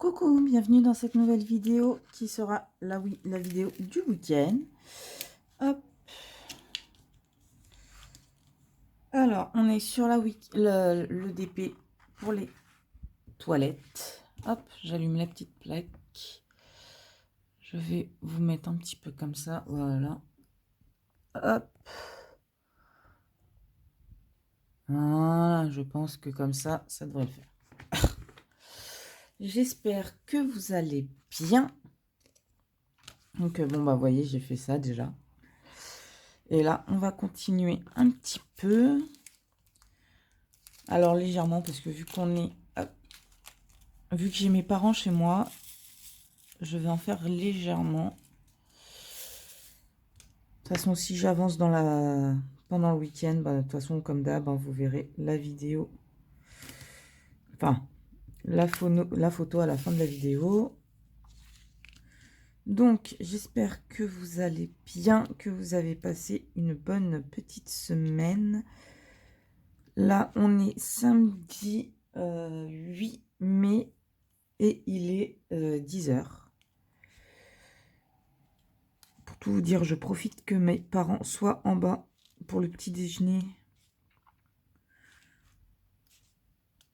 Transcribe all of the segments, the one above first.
Coucou, bienvenue dans cette nouvelle vidéo qui sera la vidéo du week-end. Hop. Alors, on est sur le DP pour les toilettes. Hop, j'allume la petite plaque. Je vais vous mettre un petit peu comme ça, voilà. Hop. Voilà, je pense que comme ça devrait le faire. J'espère que vous allez bien. Donc, bon, bah, vous voyez, j'ai fait ça déjà. Et là, on va continuer un petit peu. Alors, légèrement, parce que vu qu'on est... vu que j'ai mes parents chez moi, je vais en faire légèrement. De toute façon, si j'avance pendant le week-end, bah, de toute façon, comme d'hab, hein, vous verrez la vidéo. Enfin, la photo à la fin de la vidéo. Donc, j'espère que vous allez bien, que vous avez passé une bonne petite semaine. Là, on est samedi 8 mai et il est 10 h. Pour tout vous dire, je profite que mes parents soient en bas pour le petit déjeuner.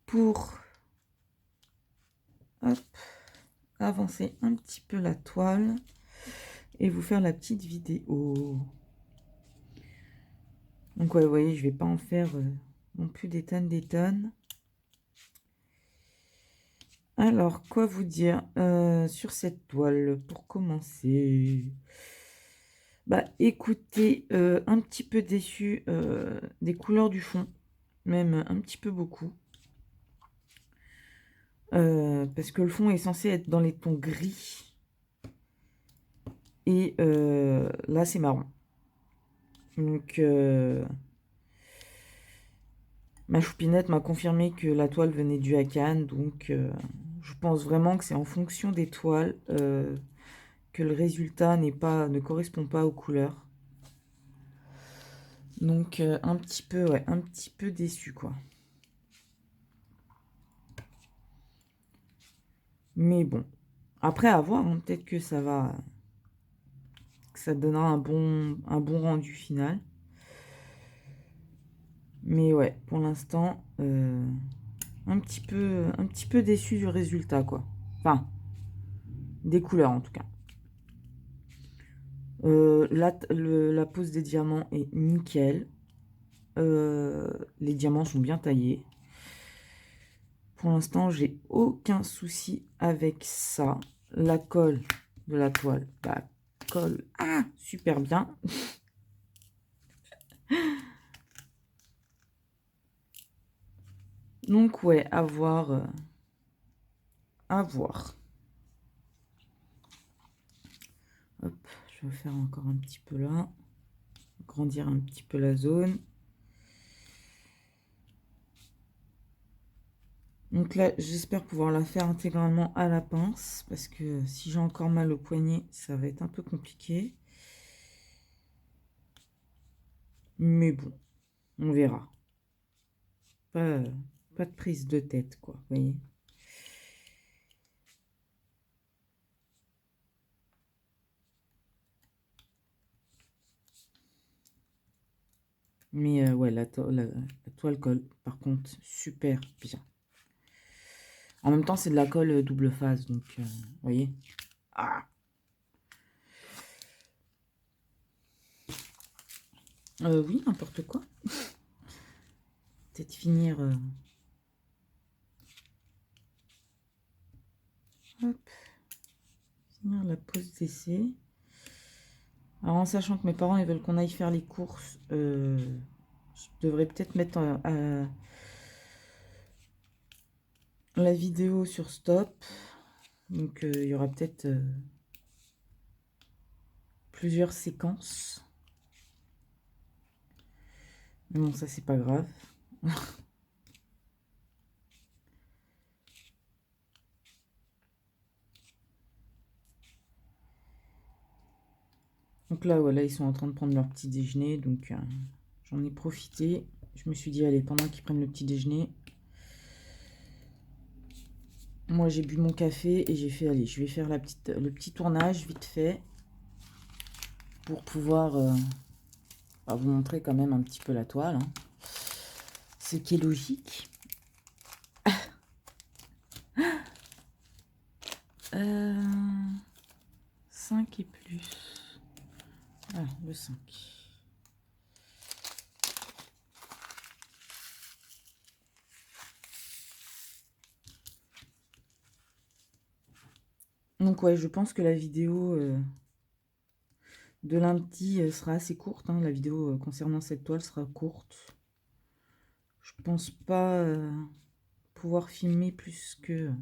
Pour avancer un petit peu la toile et vous faire la petite vidéo. Donc ouais, vous voyez, je vais pas en faire non plus des tonnes. Alors, quoi vous dire sur cette toile pour commencer? Bah écoutez, un petit peu déçu des couleurs du fond, même un petit peu beaucoup. Parce que le fond est censé être dans les tons gris. Et là, c'est marron. Donc, ma choupinette m'a confirmé que la toile venait du Hakan. Donc, je pense vraiment que c'est en fonction des toiles que le résultat ne correspond pas aux couleurs. Donc, un petit peu déçu, quoi. Mais bon. Après, à voir, hein, peut-être que ça donnera un bon rendu final. Mais ouais, pour l'instant, un petit peu déçu du résultat, quoi. Enfin, des couleurs en tout cas. La pose des diamants est nickel. Les diamants sont bien taillés. Pour l'instant, j'ai aucun souci avec ça. La colle de la toile, bah, colle super bien. Donc ouais, à voir. À voir. Hop, je vais faire encore un petit peu là. Grandir un petit peu la zone. Donc là, j'espère pouvoir la faire intégralement à la pince, parce que si j'ai encore mal au poignet, ça va être un peu compliqué. Mais bon, on verra. Pas de prise de tête, quoi, vous voyez. Mais ouais, la toile colle, par contre, super bien. En même temps, c'est de la colle double phase, donc, vous voyez. Oui, n'importe quoi. Peut-être finir... hop. Finir la pause d'essai. Alors, en sachant que mes parents, ils veulent qu'on aille faire les courses, je devrais peut-être mettre la vidéo sur stop. Donc, il y aura peut-être plusieurs séquences. Mais bon, ça, c'est pas grave. Donc là, voilà, ils sont en train de prendre leur petit déjeuner. Donc, j'en ai profité. Je me suis dit, allez, pendant qu'ils prennent le petit déjeuner, Moi, j'ai bu mon café et j'ai fait, allez, je vais faire le petit tournage vite fait pour pouvoir vous montrer quand même un petit peu la toile, hein. Ce qui est logique. 5 et plus. Ah, le 5. Donc ouais, je pense que la vidéo de lundi sera assez courte, hein. La vidéo concernant cette toile sera courte. Je pense pas pouvoir filmer plus que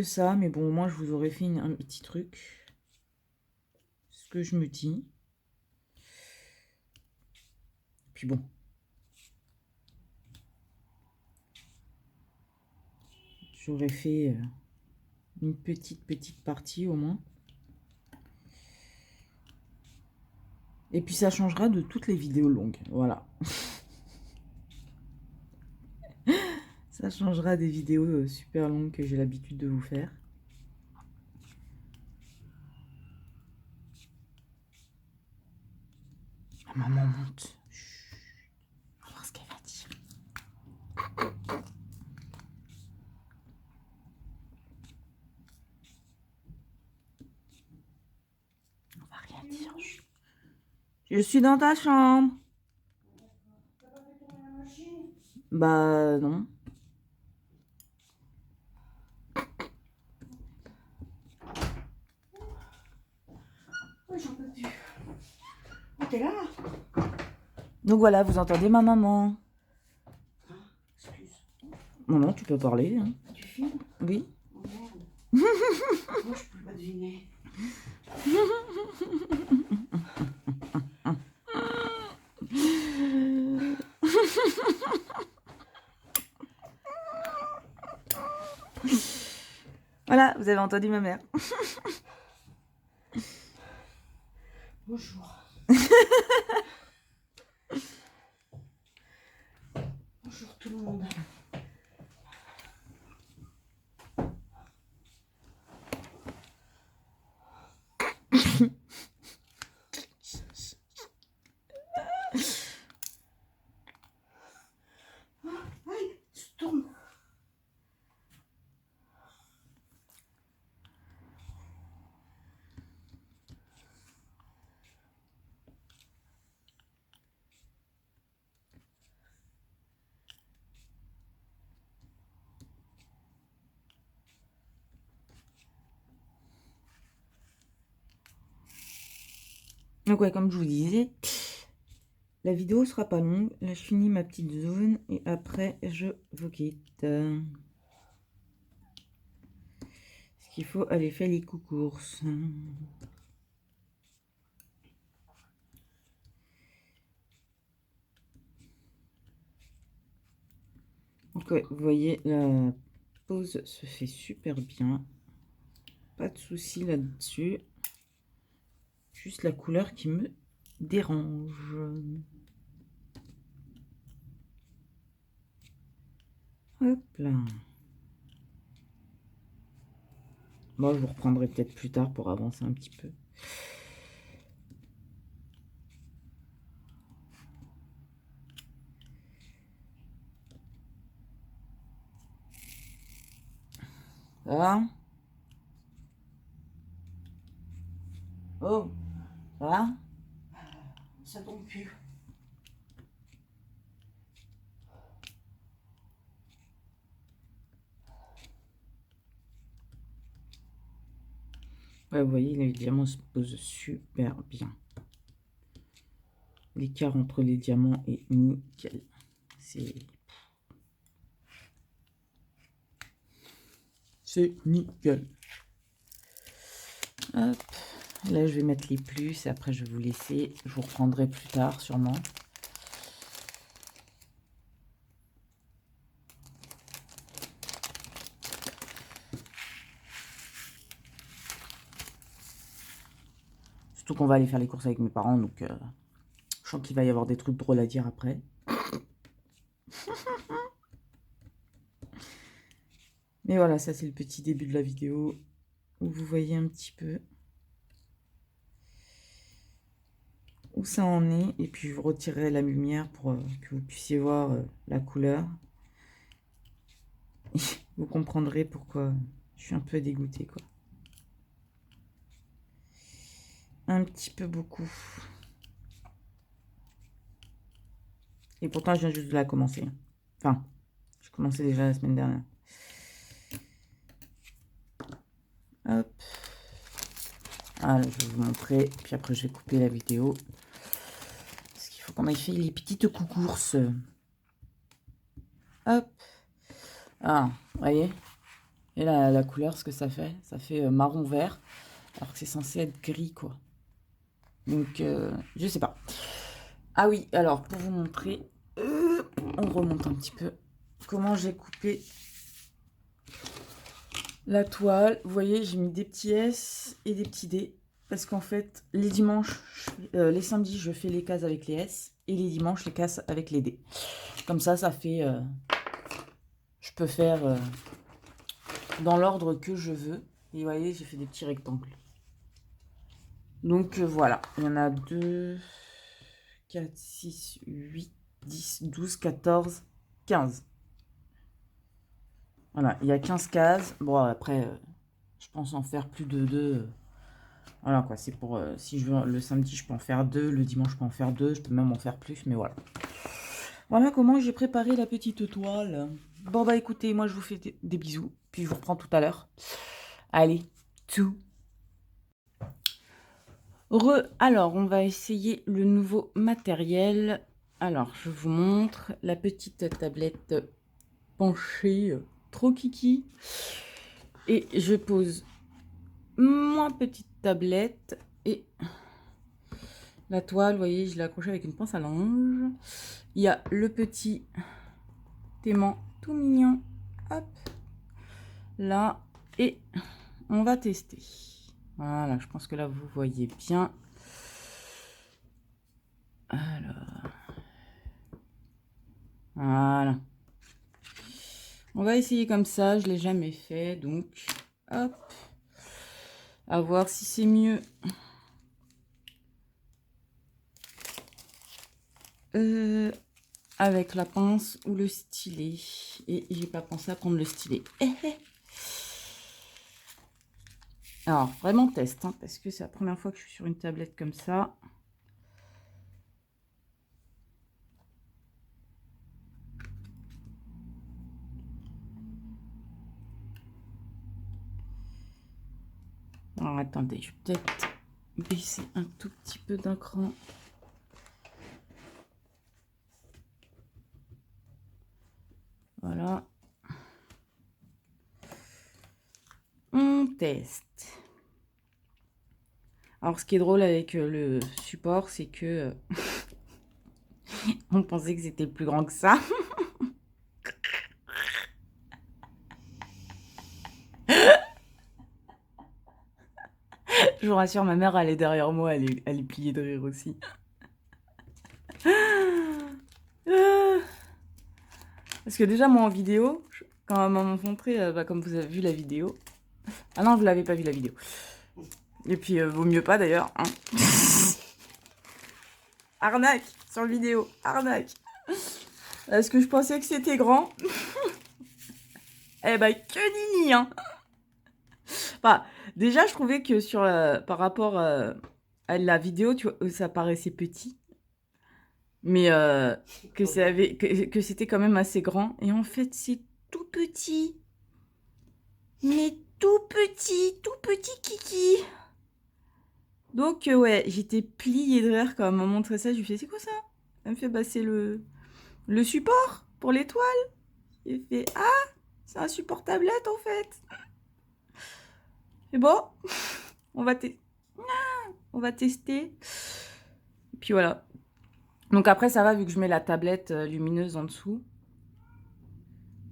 ça, mais bon, au moins je vous aurais fait un petit truc. Ce que je me dis. Puis bon. J'aurais fait une petite partie au moins. Et puis ça changera de toutes les vidéos longues. Voilà. Ça changera des vidéos super longues que j'ai l'habitude de vous faire. Ma maman monte. Chut. On va voir ce qu'elle va dire. On va rien dire. Je suis dans ta chambre. Bah non. Oui, j'en peux plus. Oh, t'es là? Donc voilà, vous entendez ma maman. Ah, excuse. Non, tu peux parler, hein. Tu filmes? Oui. Oh merde. Moi, je peux pas deviner. Voilà, vous avez entendu ma mère. Bonjour. Bonjour tout le monde. Aïe, tu tournes. Donc ouais, comme je vous disais, la vidéo sera pas longue. Là, je finis ma petite zone et après, je vous quitte. Parce qu'il faut aller faire les courses. Donc ouais, vous voyez, la pose se fait super bien. Pas de souci là-dessus. Juste la couleur qui me dérange. Hop là. Moi, je vous reprendrai peut-être plus tard pour avancer un petit peu. Ça va? Oh, ça va? Ça tombe plus. Ouais, vous voyez, les diamants se posent super bien. L'écart entre les diamants est nickel. C'est nickel. Hop. Là, je vais mettre les plus et après, je vais vous laisser. Je vous reprendrai plus tard, sûrement. Surtout qu'on va aller faire les courses avec mes parents, donc je sens qu'il va y avoir des trucs drôles à dire après. Mais voilà, ça c'est le petit début de la vidéo où vous voyez un petit peu où ça en est. Et puis je retirerai la lumière pour que vous puissiez voir la couleur. Vous comprendrez pourquoi je suis un peu dégoûtée, quoi. Un petit peu beaucoup. Et pourtant, je viens juste de la commencer. Enfin, je commençais déjà la semaine dernière. Hop. Ah, là, je vais vous montrer. Puis après, je vais couper la vidéo. Parce qu'il faut qu'on aille faire les petites courses. Hop. Ah, vous voyez. Et là, la couleur, ce que ça fait marron vert. Alors que c'est censé être gris, quoi. Donc, je sais pas. Ah oui, alors, pour vous montrer, on remonte un petit peu comment j'ai coupé la toile. Vous voyez, j'ai mis des petits S et des petits D. Parce qu'en fait, les dimanches, les samedis, je fais les cases avec les S. Et les dimanches, les cases avec les D. Comme ça fait... je peux faire dans l'ordre que je veux. Et vous voyez, j'ai fait des petits rectangles. Donc voilà, il y en a 2, 4, 6, 8, 10, 12, 14, 15. Voilà, il y a 15 cases. Bon, après, je pense en faire plus de 2. Voilà quoi, c'est pour... si je veux le samedi, je peux en faire 2. Le dimanche, je peux en faire 2. Je peux même en faire plus, mais voilà. Voilà comment j'ai préparé la petite toile. Bon bah écoutez, moi je vous fais des bisous. Puis je vous reprends tout à l'heure. Allez, tout. Alors, on va essayer le nouveau matériel. Alors, je vous montre la petite tablette penchée, trop kiki. Et je pose ma petite tablette et la toile, vous voyez, je l'ai accrochée avec une pince à linge. Il y a le petit aimant tout mignon. Hop. Là. Et on va tester. Voilà, je pense que là, vous voyez bien. Alors. Voilà. On va essayer comme ça, je ne l'ai jamais fait, donc hop, à voir si c'est mieux. Avec la pince ou le stylet. Et j'ai pas pensé à prendre le stylet. Alors, vraiment test, hein, parce que c'est la première fois que je suis sur une tablette comme ça. Alors, attendez, je vais peut-être baisser un tout petit peu d'un cran. Voilà. On teste. Alors, ce qui est drôle avec le support, c'est que on pensait que c'était plus grand que ça. Je vous rassure, ma mère, elle est derrière moi, elle est pliée de rire aussi. Parce que déjà, moi, en vidéo, quand elle m'a montré, comme vous avez vu la vidéo... Ah non, vous l'avez pas vu, la vidéo. Et puis, vaut mieux pas, d'ailleurs. Hein. Arnaque sur la vidéo, arnaque. Est-ce que je pensais que c'était grand? Eh ben, que nini, hein. Enfin, déjà, je trouvais que par rapport à la vidéo, tu vois, ça paraissait petit. Mais que c'était quand même assez grand. Et en fait, c'est tout petit. Mais tout petit kiki. Donc, ouais, j'étais pliée de rire quand elle m'a montré ça. Je lui fais, c'est quoi ça? Elle me fait, bah, c'est le support pour l'étoile. J'ai fait, ah, c'est un support tablette en fait. Et bon, on va tester. Et puis voilà. Donc après, ça va vu que je mets la tablette lumineuse en dessous.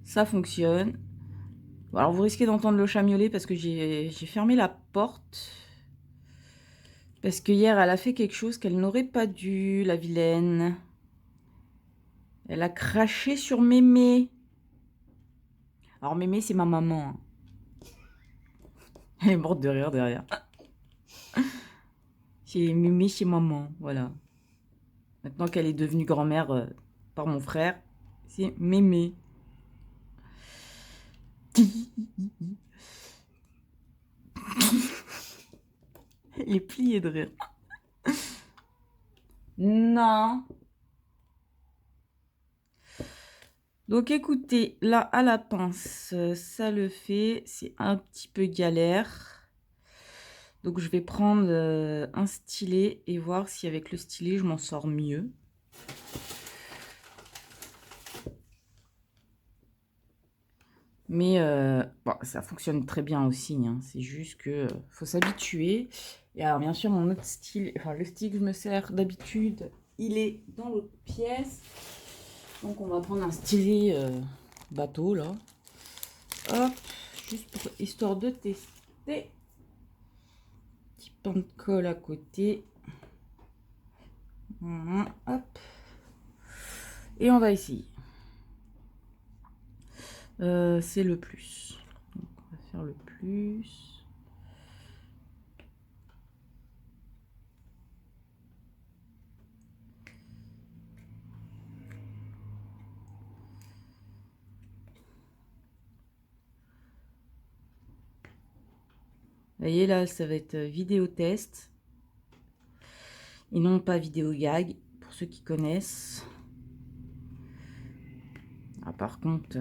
Ça fonctionne. Bon, alors, vous risquez d'entendre le chat miauler parce que j'ai fermé la porte. Parce que hier, elle a fait quelque chose qu'elle n'aurait pas dû, la vilaine. Elle a craché sur mémé. Alors, Mémé, c'est ma maman. Hein. Elle est morte de rire derrière. C'est Mémé chez maman, voilà. Maintenant qu'elle est devenue grand-mère par mon frère, c'est Mémé. Elle est pliée de rire. Non. Donc écoutez, là à la pince, ça le fait. C'est un petit peu galère. Donc je vais prendre un stylet et voir si avec le stylet je m'en sors mieux. Mais bon, ça fonctionne très bien aussi. Hein. C'est juste que faut s'habituer. Et alors bien sûr mon autre style, enfin le style que je me sers d'habitude, il est dans l'autre pièce. Donc on va prendre un stylet bateau là. Hop, juste pour histoire de tester. Petit pain de colle à côté. Voilà, hop. Et on va essayer. C'est le plus. Donc, on va faire le plus. Vous voyez là, ça va être vidéo test. Et non pas vidéo gag, pour ceux qui connaissent. Ah, par contre,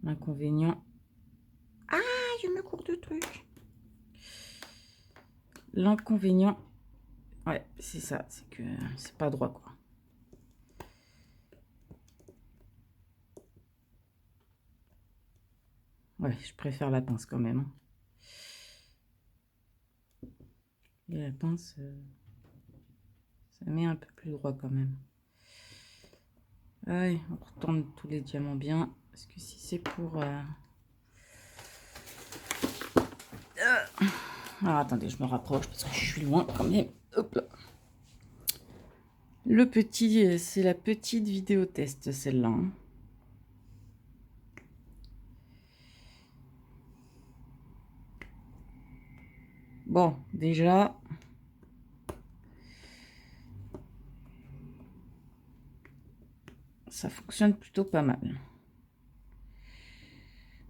l'inconvénient... Ah, je me cours de trucs. L'inconvénient, ouais, c'est ça, c'est que c'est pas droit, quoi. Ouais, je préfère la pince quand même. Et la pince, ça met un peu plus droit quand même. Allez, on retourne tous les diamants bien. Parce que si c'est pour... Alors attendez, je me rapproche parce que je suis loin quand même. Hop là. Le petit, c'est la petite vidéo test, celle-là. Hein. Bon, déjà... Ça fonctionne plutôt pas mal.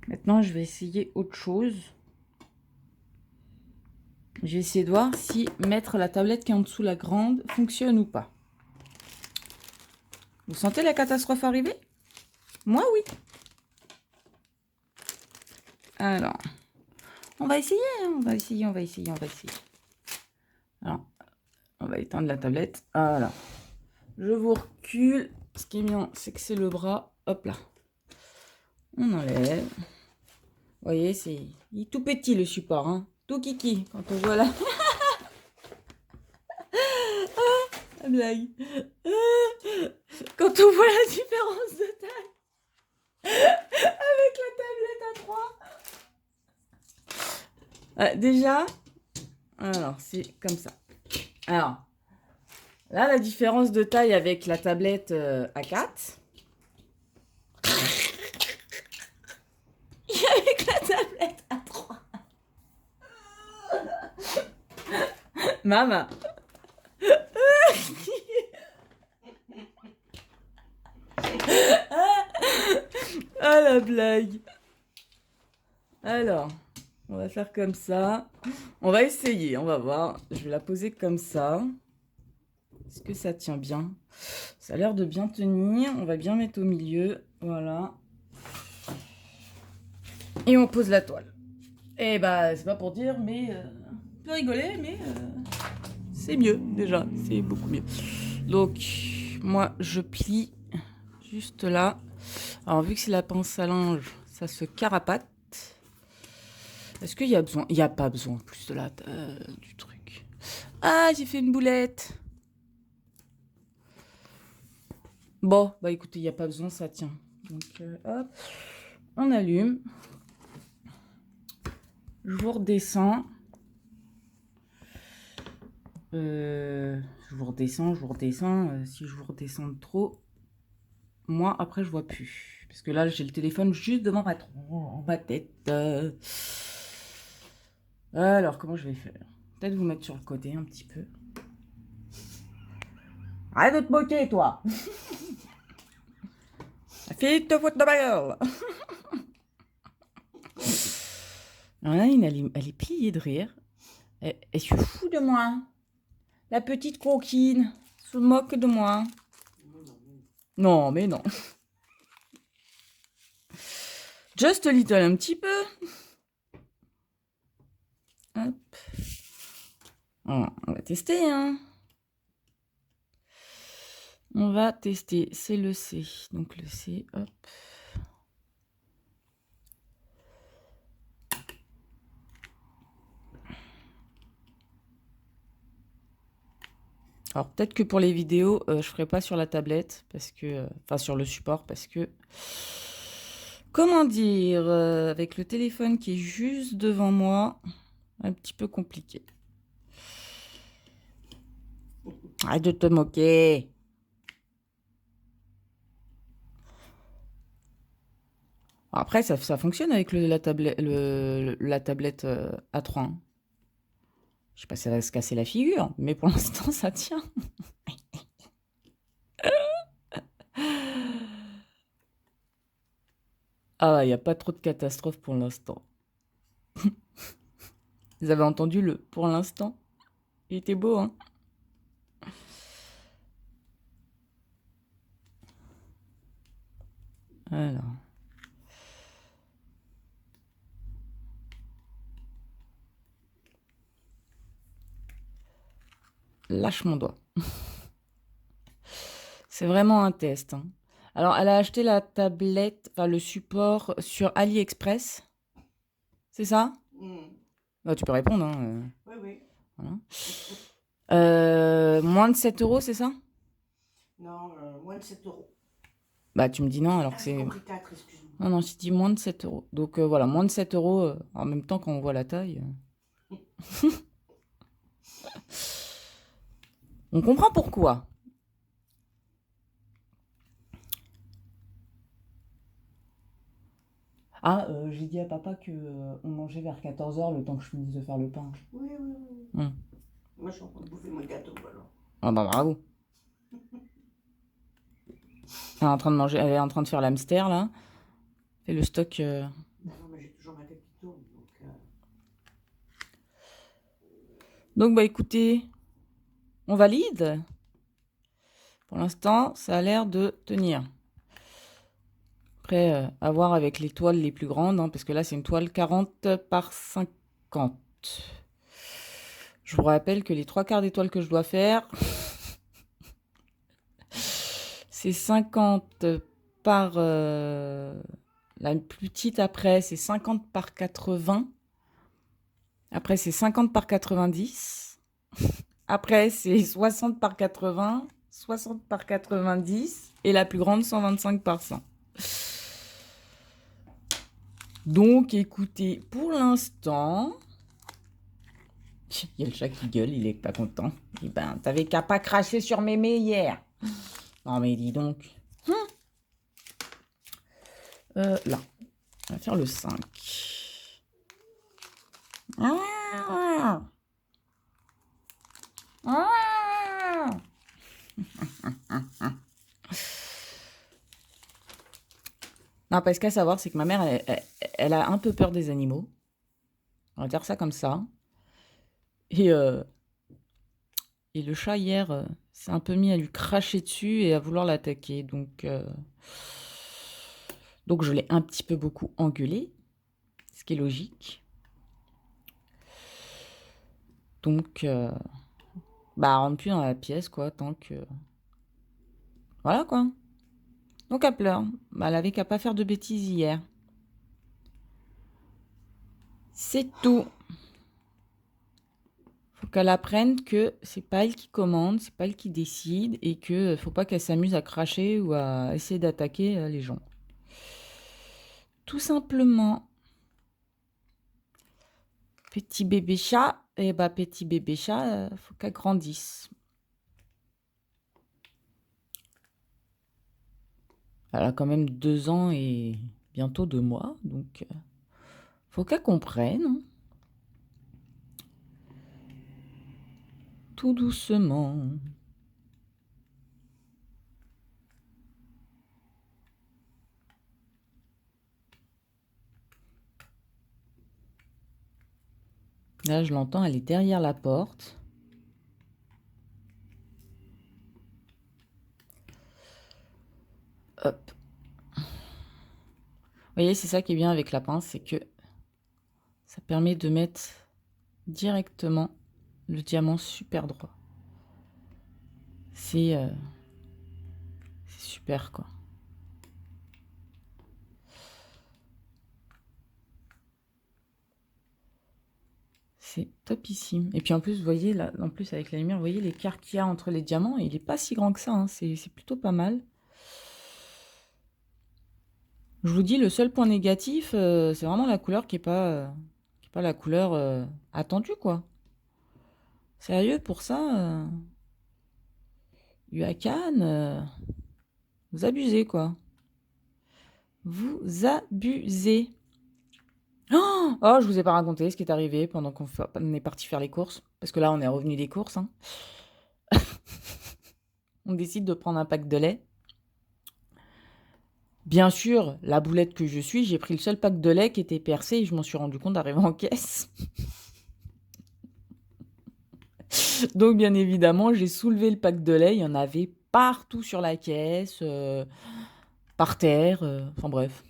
Maintenant, je vais essayer autre chose. Je vais essayer de voir si mettre la tablette qui est en dessous la grande fonctionne ou pas. Vous sentez la catastrophe arriver? Moi, oui. Alors, on va essayer, hein, on va essayer. Alors, on va éteindre la tablette. Voilà. Je vous recule. Ce qui est bien, c'est que c'est le bras. Hop là. On enlève. Vous voyez, il est tout petit le support. Hein. Tout kiki. Quand on voit la... la blague. Quand on voit la différence de taille. Avec la tablette à 3. Déjà, alors c'est comme ça. Alors, là, la différence de taille avec la tablette A4. Et avec la tablette A3. Maman. Ah, la blague. Alors, on va faire comme ça. On va essayer, on va voir. Je vais la poser comme ça. Est-ce que ça tient bien? Ça a l'air de bien tenir. On va bien mettre au milieu. Voilà. Et on pose la toile. Et bah, c'est pas pour dire, mais... on peut rigoler, mais... c'est mieux, déjà. C'est beaucoup mieux. Donc, moi, je plie juste là. Alors, vu que c'est la pince à linge, ça se carapate. Est-ce qu'il y a besoin? Il n'y a pas besoin plus de la du truc. Ah, j'ai fait une boulette. Bon, bah écoutez, il n'y a pas besoin, ça tient. Donc, hop, on allume. Je vous redescends. Je vous redescends. Si je vous redescends trop, moi, après, je vois plus. Parce que là, j'ai le téléphone juste devant ma tête. Alors, comment je vais faire? Peut-être vous mettre sur le côté un petit peu. Arrête de te moquer, toi. La fille te fout de ma gueule. Aline, elle est pliée de rire. Elle se fout de moi. La petite coquine se moque de moi. Non, mais non. Just a little, un petit peu. Hop. On va tester, hein. On va tester. C'est le C. Donc le C, hop. Alors peut-être que pour les vidéos, je ferai pas sur la tablette parce que, enfin sur le support parce que, comment dire, avec le téléphone qui est juste devant moi, un petit peu compliqué. Arrête de te moquer. Après, ça fonctionne avec la tablette A3. Hein. Je sais pas si ça va se casser la figure, mais pour l'instant, ça tient. Ah, il n'y a pas trop de catastrophes pour l'instant. Vous avez entendu le pour l'instant? Il était beau, hein? Alors. Lâche mon doigt. C'est vraiment un test. Hein. Alors, elle a acheté la tablette, enfin le support sur AliExpress. C'est ça? Bah, tu peux répondre. Hein, Oui, oui. voilà. Moins de 7 euros, c'est ça? Non, moins de 7 euros. Bah, tu me dis non, alors que J'ai c'est... compris 4, excuse-moi. Non, non, je dis moins de 7 euros. Donc voilà, moins de 7 euros, en même temps quand on voit la taille. On comprend pourquoi. Ah, j'ai dit à papa que on mangeait vers 14h le temps que je finisse de faire le pain. Oui, oui, oui. Moi, je suis en train de bouffer mon gâteau, alors. Ah bah bravo. Elle est en train de manger, elle est en train de faire l'hamster là. Et le stock. Non, mais j'ai toujours ma tête qui tourne, donc... Donc bah écoutez, on valide. Pour l'instant, ça a l'air de tenir. Après, à voir avec les toiles les plus grandes, hein, parce que là c'est une toile 40 par 50. Je vous rappelle que les 3/4 des toiles que je dois faire, c'est 50 par... la plus petite après, c'est 50 par 80. Après, c'est 50 par 90. Après, c'est 60 par 80, 60 par 90. Et la plus grande, 125 par 100. Donc, écoutez, pour l'instant... Il y a le chat qui gueule, il est pas content. Eh ben, t'avais qu'à pas cracher sur mémé hier. Non, mais dis donc. Là, on va faire le 5. Ah. Ah. Non, parce qu'à savoir, c'est que ma mère, elle a un peu peur des animaux. On va dire ça comme ça. Et le chat, hier, s'est un peu mis à lui cracher dessus et à vouloir l'attaquer. Donc je l'ai un petit peu beaucoup engueulé, ce qui est logique. Donc, bah, rentre plus dans la pièce, quoi, tant que... Voilà, quoi. Donc, elle pleure. Bah, elle avait qu'à pas faire de bêtises hier. C'est tout. Faut qu'elle apprenne que c'est pas elle qui commande, c'est pas elle qui décide et que faut pas qu'elle s'amuse à cracher ou à essayer d'attaquer les gens. Tout simplement. Petit bébé chat, et bah petit bébé chat, faut qu'elle grandisse. Elle a quand même 2 ans et bientôt 2 mois, donc faut qu'elle comprenne, hein. Tout doucement. Là, je l'entends, elle est derrière la porte. Hop. Vous voyez, c'est ça qui est bien avec la pince, c'est que ça permet de mettre directement le diamant super droit. C'est super, quoi. C'est topissime. Et puis en plus, vous voyez, là, en plus avec la lumière, vous voyez l'écart qu'il y a entre les diamants, il n'est pas si grand que ça, hein. C'est plutôt pas mal. Je vous dis, le seul point négatif, c'est vraiment la couleur qui est pas la couleur attendue, quoi. Sérieux, pour ça, Huacan, vous abusez, quoi. Vous abusez. Oh, je vous ai pas raconté ce qui est arrivé pendant qu'on est parti faire les courses. Parce que là, on est revenu des courses, hein. On décide de prendre un pack de lait. Bien sûr, la boulette que je suis, j'ai pris le seul pack de lait qui était percé et je m'en suis rendu compte arrivant en caisse. Donc, bien évidemment, j'ai soulevé le pack de lait. Il y en avait partout sur la caisse, par terre, enfin bref.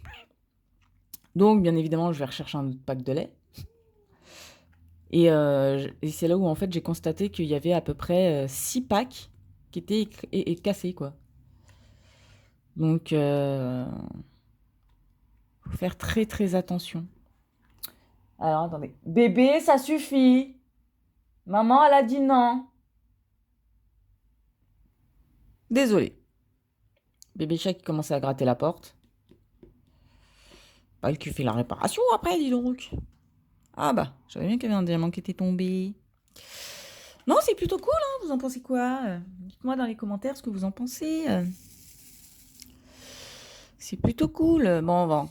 Donc, bien évidemment, je vais rechercher un autre pack de lait. Et c'est là où, en fait, j'ai constaté qu'il y avait à peu près 6 packs qui étaient cassés, quoi. Donc, faut faire très, très attention. Alors, attendez. Bébé, ça suffit. Maman, elle a dit non. Désolée. Bébé chat qui commençait à gratter la porte. Pas elle qui fait la réparation après, dis donc. Ah bah, je savais bien qu'il y avait un diamant qui était tombé. Non, c'est plutôt cool, hein. Vous en pensez quoi? Dites-moi dans les commentaires ce que vous en pensez. C'est plutôt cool. Bon,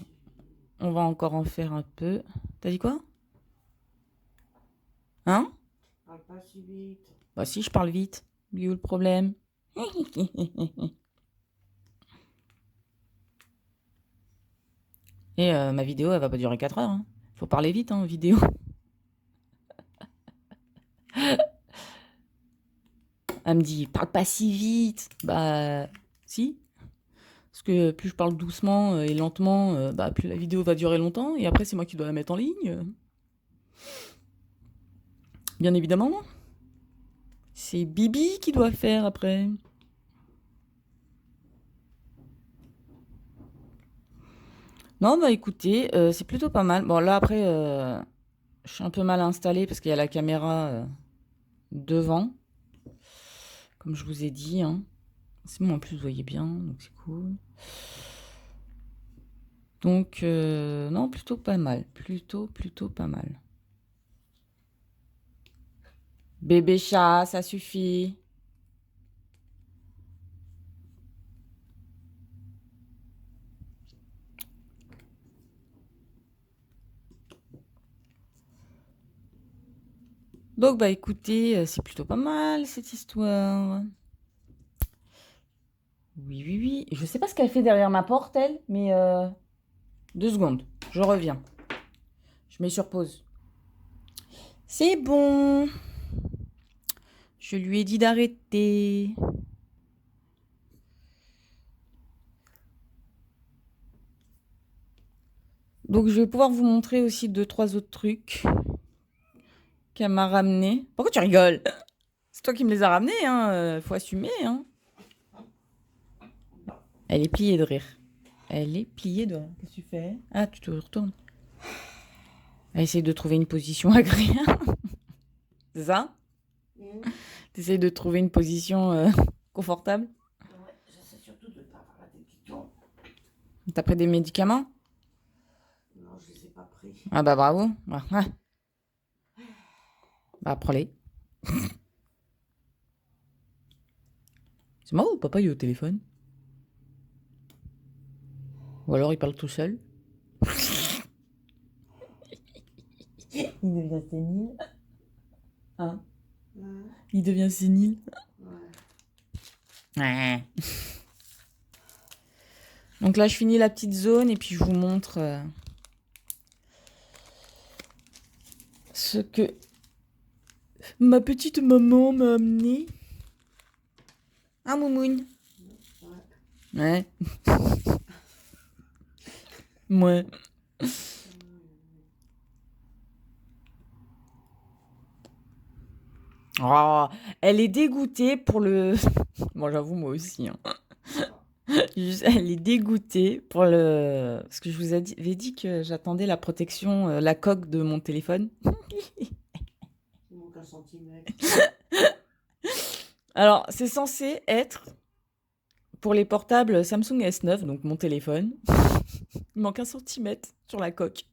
on va encore en faire un peu. T'as dit quoi? Hein? Parle pas si vite. Bah si, je parle vite. Il est où le problème? Et ma vidéo, elle va pas durer 4 heures, hein. Faut parler vite, hein, en vidéo. Elle me dit, parle pas si vite. Bah, si. Parce que plus je parle doucement et lentement, bah, plus la vidéo va durer longtemps. Et après, c'est moi qui dois la mettre en ligne. Bien évidemment. C'est Bibi qui doit faire après. Non, bah écoutez, c'est plutôt pas mal. Bon, là, après, je suis un peu mal installée parce qu'il y a la caméra devant. Comme je vous ai dit, hein. C'est bon, en plus, vous voyez bien, donc c'est cool. Donc, non, plutôt pas mal. Plutôt pas mal. Bébé chat, ça suffit. Donc, bah écoutez, c'est plutôt pas mal cette histoire. Oui, oui, oui. Je sais pas ce qu'elle fait derrière ma porte, elle, mais 2 secondes, je reviens. Je mets sur pause. C'est bon. Je lui ai dit d'arrêter. Donc, je vais pouvoir vous montrer aussi 2-3 autres trucs qu'elle m'a ramenés. Pourquoi tu rigoles? C'est toi qui me les as ramenés, hein. Faut assumer, hein. Elle est pliée de rire. Elle est pliée de rire. Qu'est-ce que tu fais? Ah, tu te retournes. Elle essaie de trouver une position agréable. C'est ça? Tu essayes de trouver une position confortable? Ouais, j'essaie surtout de ne pas avoir la tête qui tourne. T'as pris des médicaments? Non, je les ai pas pris. Ah bah bravo. Ouais. Bah prends-les. C'est moi ou papa il est au téléphone? Ou alors il parle tout seul. Il devient sénile. Hein? Il devient sénile. Ouais. Donc là, je finis la petite zone et puis je vous montre ce que ma petite maman m'a amené. Ah, Moumoune? Ouais. Ouais. Oh, elle est dégoûtée pour le... Bon, j'avoue, moi aussi. Hein. Elle est dégoûtée pour le... Parce que je vous avais dit que j'attendais la protection, la coque de mon téléphone. Il manque un centimètre. Alors, c'est censé être pour les portables Samsung S9, donc mon téléphone. Il manque 1 centimètre sur la coque.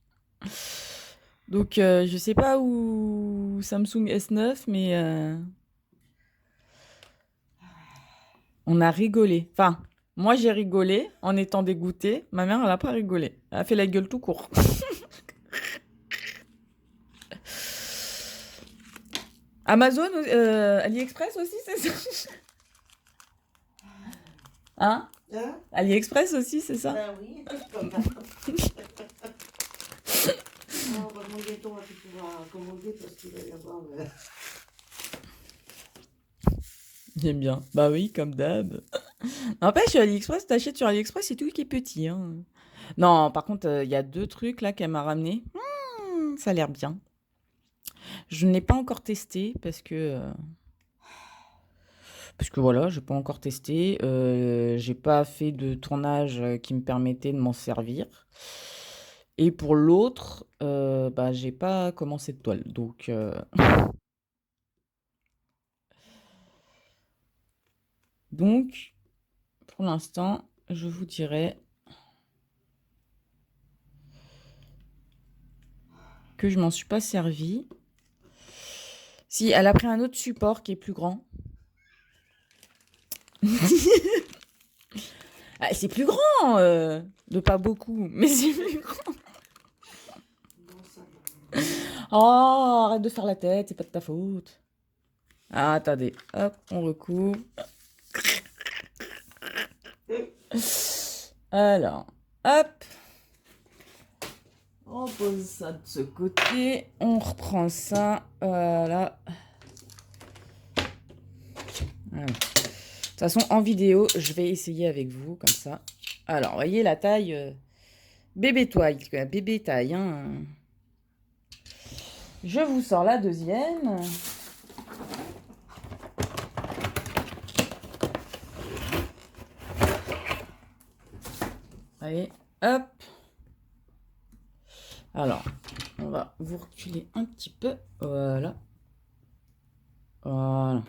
Donc, je sais pas où Samsung S9, mais on a rigolé. Enfin, moi j'ai rigolé en étant dégoûtée. Ma mère, elle a pas rigolé. Elle a fait la gueule tout court. Amazon, AliExpress aussi, c'est ça? Hein? Hein? AliExpress aussi, c'est ça? Ben oui, comme ça. On va demander ton tu pourras commander parce qu'il va y avoir... J'aime bien. Bah oui, comme d'hab. N'empêche, AliExpress, t'achètes sur AliExpress, c'est tout qui est petit. Hein. Non, par contre, il y a 2 trucs là qu'elle m'a ramené. Ça a l'air bien. Je n'ai pas encore testé parce que voilà, j'ai pas encore testé. J'ai pas fait de tournage qui me permettait de m'en servir. Et pour l'autre, bah j'ai pas commencé de toile. Donc donc pour l'instant, je vous dirais que je m'en suis pas servi. Si, elle a pris un autre support qui est plus grand. Ah, c'est plus grand, de pas beaucoup, mais c'est plus grand. Non, ça va. Oh, arrête de faire la tête, c'est pas de ta faute. Ah, attendez, hop, on recouvre. Alors, hop. On pose ça de ce côté. On reprend ça. Voilà. Voilà. De toute façon, en vidéo, je vais essayer avec vous, comme ça. Alors, vous voyez la taille bébé toile, bébé taille. Hein. Je vous sors la deuxième. Allez, hop. Alors, on va vous reculer un petit peu. Voilà. Voilà.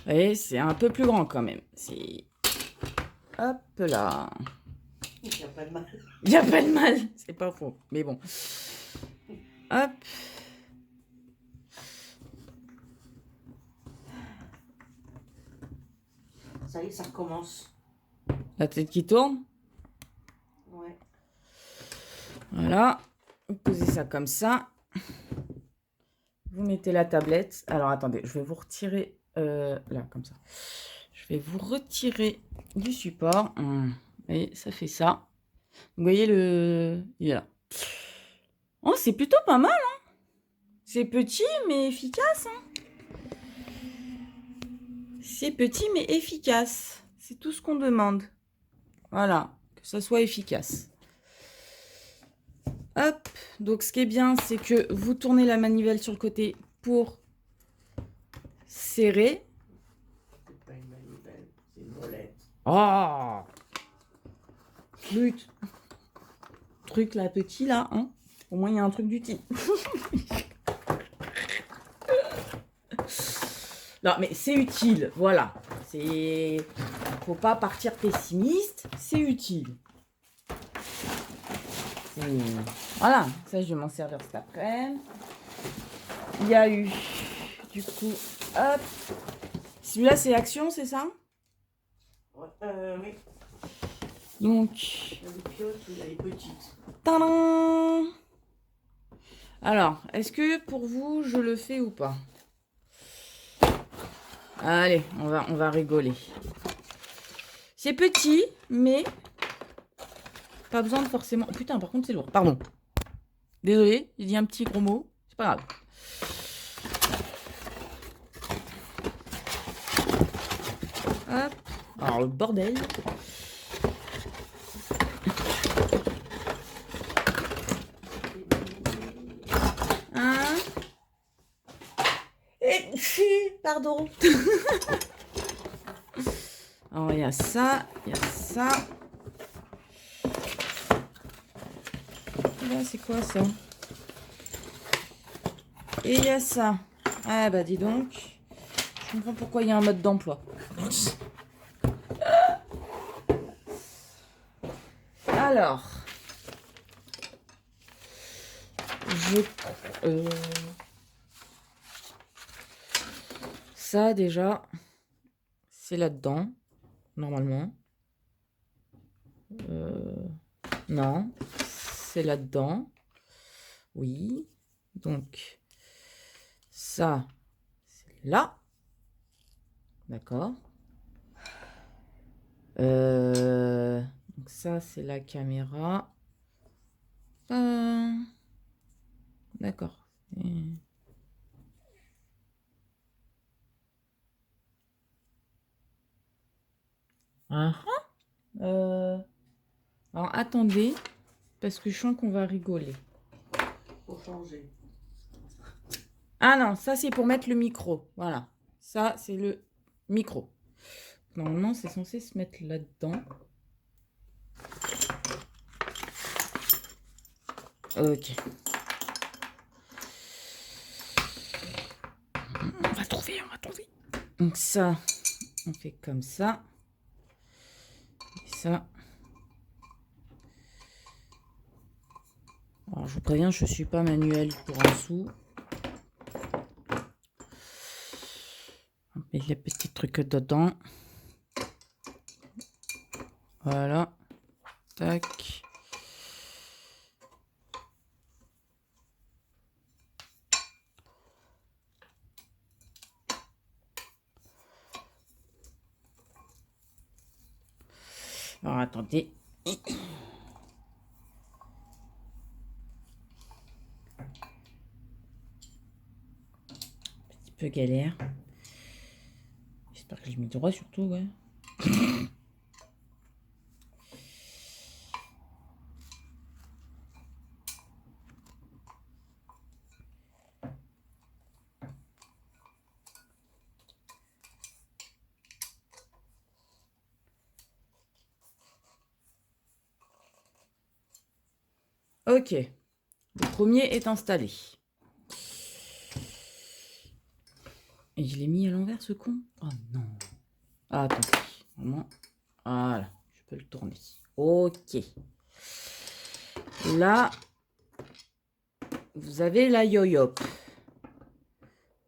Et c'est un peu plus grand quand même. C'est... Hop là. Il n'y a pas de mal. Il n'y a pas de mal. C'est pas faux. Mais bon. Hop. Ça y est, ça recommence. La tête qui tourne. Ouais. Voilà. Vous posez ça comme ça. Vous mettez la tablette. Alors, attendez. Je vais vous retirer... là, comme ça. Je vais vous retirer du support. Et ça fait ça. Vous voyez le... Il est là. Oh, c'est plutôt pas mal, hein. C'est petit, mais efficace, hein. C'est petit, mais efficace. C'est tout ce qu'on demande. Voilà, que ça soit efficace. Hop, donc ce qui est bien, c'est que vous tournez la manivelle sur le côté pour serrer. C'est pas une manivelle, c'est une molette. Oh, truc là, petit là, hein. Au moins il y a un truc d'utile. Non, mais c'est utile, voilà. C'est... Faut pas partir pessimiste, c'est utile. Voilà, ça je vais m'en servir cet après-midi. Il y a eu, du coup, hop. Celui-là c'est Action, c'est ça? Ouais, oui. Donc, La pioche, elle est petite. tadam! Alors, est-ce que pour vous, je le fais ou pas? Allez, on va rigoler. C'est petit, mais pas besoin de forcément... Oh, putain, par contre, c'est lourd. Pardon. Désolé, j'ai dit un petit gros mot. C'est pas grave. Hop. Alors, le bordel. Hein? Et... Pardon. Alors, il y a ça, il y a ça. Là, c'est quoi ça? Et il y a ça. Ah bah dis donc. Je comprends pourquoi il y a un mode d'emploi. Alors. Ça déjà, c'est là-dedans, normalement. Non, c'est là-dedans. Oui. Donc, ça, c'est là. D'accord. Donc ça, c'est la caméra. D'accord. Alors, attendez, parce que je sens qu'on va rigoler. Pour changer. Ah non, ça, c'est pour mettre le micro. Voilà. Ça, c'est le micro. Normalement, c'est censé se mettre là-dedans. Ok. On va trouver. Donc ça, on fait comme ça. Et ça. Alors, je vous préviens, je ne suis pas manuelle pour un sou. On met les petits trucs dedans. Voilà. Tac. Alors, attendez. Petit peu galère. J'espère que je mets droit surtout, ouais. Ok. Le premier est installé. Et je l'ai mis à l'envers, ce con. Oh non. Ah, attendez. Vraiment. Voilà. Je peux le tourner. Ok. Là, vous avez la yoyop.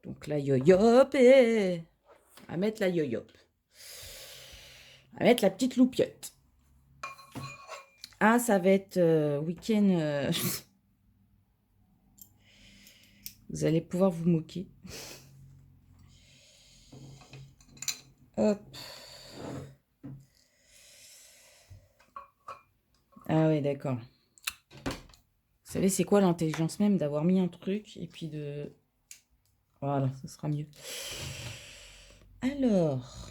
Donc la yoyop et... À mettre la yoyop. À mettre la petite loupiote. Ah, ça va être week-end... Vous allez pouvoir vous moquer. Hop. Ah ouais, d'accord. Vous savez, c'est quoi l'intelligence même d'avoir mis un truc et puis de... Voilà, ça sera mieux. Alors...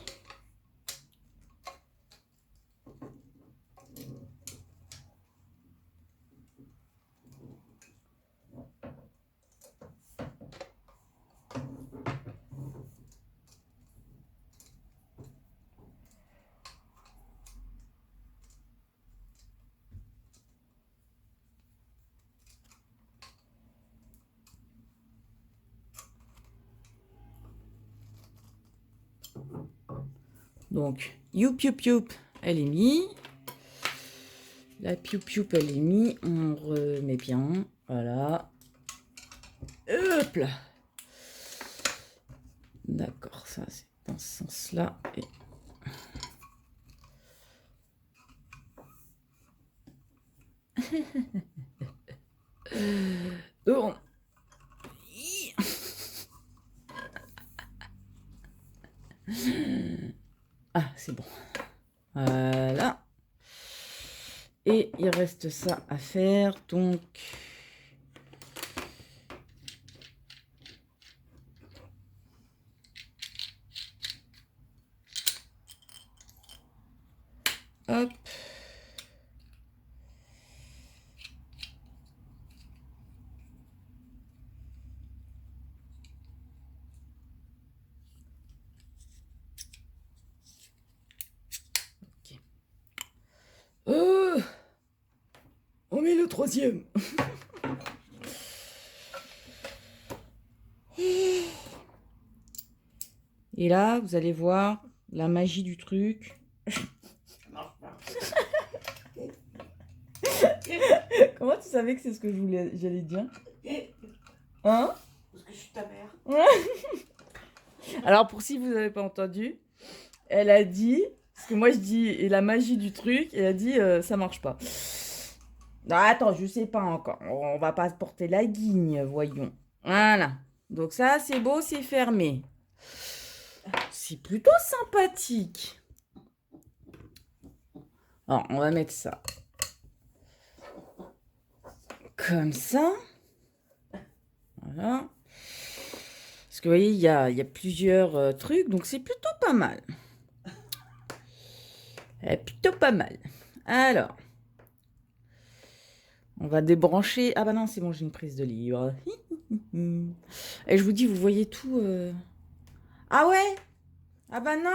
Donc, youp, youp, youp, elle est mise. La piou piou, elle est mise. On remet bien. Voilà. Hop là. D'accord, ça c'est dans ce sens-là. Et... Bon. Ah, c'est bon. Voilà. Et il reste ça à faire, donc... Hop. Ok. On met le troisième. Et là, vous allez voir la magie du truc. Comment tu savais que c'est ce que j'allais dire? Hein? Parce que je suis ta mère. Alors, pour si vous n'avez pas entendu, elle a dit, parce que moi je dis, et la magie du truc, elle a dit, ça marche pas. Non, attends, je sais pas encore. On va pas se porter la guigne, voyons. Voilà. Donc ça, c'est beau, c'est fermé. C'est plutôt sympathique. Alors, on va mettre ça. Comme ça. Voilà. Parce que vous voyez, il y a plusieurs trucs, donc c'est plutôt pas mal. Plutôt pas mal. Alors. On va débrancher. Ah bah non, c'est bon, j'ai une prise de livre. Et je vous dis, vous voyez tout. Ah ouais? Ah bah non?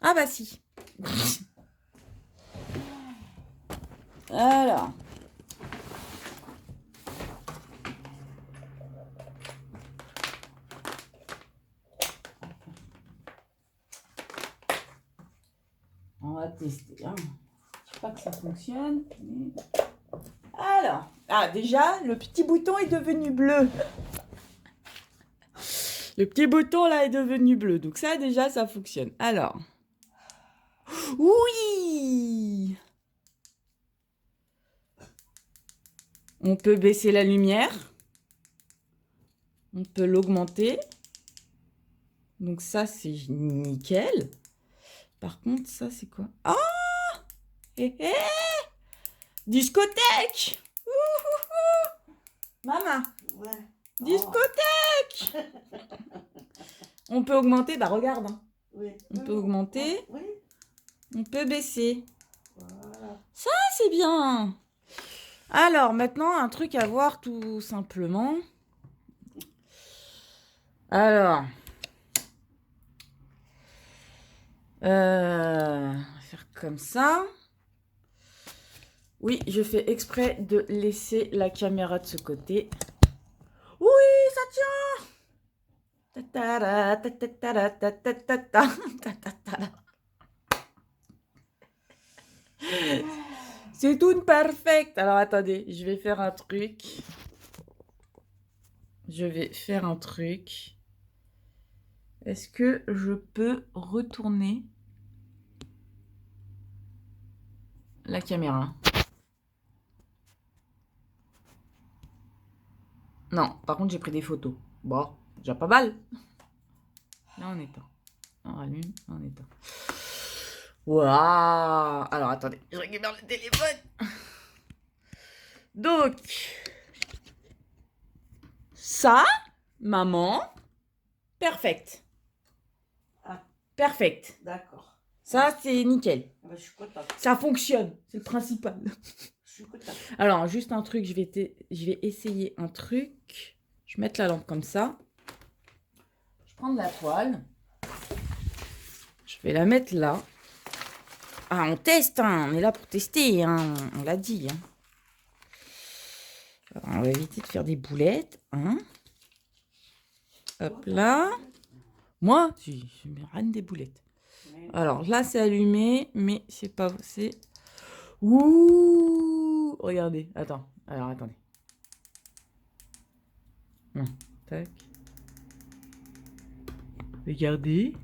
Ah bah si. Alors. On va tester. Hein. Je sais pas que ça fonctionne. Mais... Alors. Ah, déjà, le petit bouton est devenu bleu. Le petit bouton là est devenu bleu. Donc ça, déjà, ça fonctionne. Alors. Oui! On peut baisser la lumière. On peut l'augmenter. Donc ça, c'est nickel. Par contre, ça, c'est quoi? Ah! Hé hé! Discothèque! Ouhouhou! Maman! Ouais. Discothèque! On peut augmenter, bah regarde. Hein. Oui. On peut augmenter. Oui. On peut baisser. Voilà. Ça, c'est bien. Alors, maintenant, un truc à voir tout simplement. Alors. On va faire comme ça. Oui, je fais exprès de laisser la caméra de ce côté. Oui, ça tient. C'est tout perfect. Alors attendez, je vais faire un truc. Est-ce que je peux retourner la caméra? Non, par contre j'ai pris des photos. Bon, déjà pas mal. Là on éteint. On rallume, on éteint. Waouh! Alors attendez, je récupère le téléphone. Donc, ça, maman, perfect. Ah. Perfect. D'accord. Ça, c'est nickel. Ah bah, je suis contente. Ça fonctionne, c'est le principal. Je suis contente. Alors, juste un truc, je vais essayer un truc. Je vais mettre la lampe comme ça. Je prends de la toile. Je vais la mettre là. Ah, on teste, hein. On est là pour tester, hein. On l'a dit. Hein. Alors, on va éviter de faire des boulettes. Hein. Hop là. Moi, je mets rien des boulettes. Alors là, c'est allumé, mais c'est pas... C'est... Ouh! Regardez, attends. Alors, attendez. Tac. Regardez.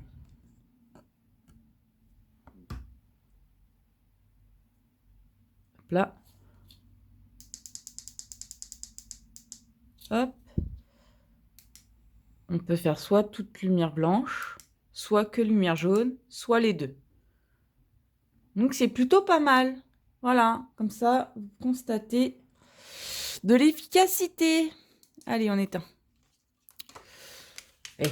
Là. Hop. On peut faire soit toute lumière blanche, soit que lumière jaune, soit les deux. Donc c'est plutôt pas mal. Voilà, comme ça, vous constatez de l'efficacité. Allez, on éteint. Oui,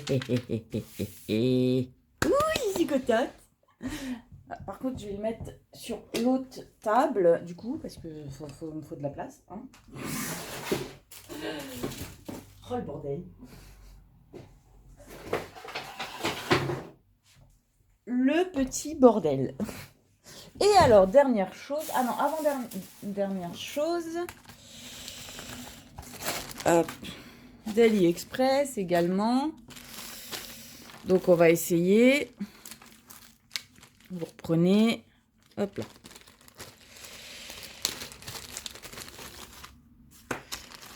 zigotote. Par contre, je vais le mettre sur l'autre table, du coup, parce que me faut de la place. Hein. Oh, le bordel. Le petit bordel. Et alors, dernière chose. Ah non, avant-dernière chose. d'AliExpress également. Donc, on va essayer. Vous reprenez. Hop là.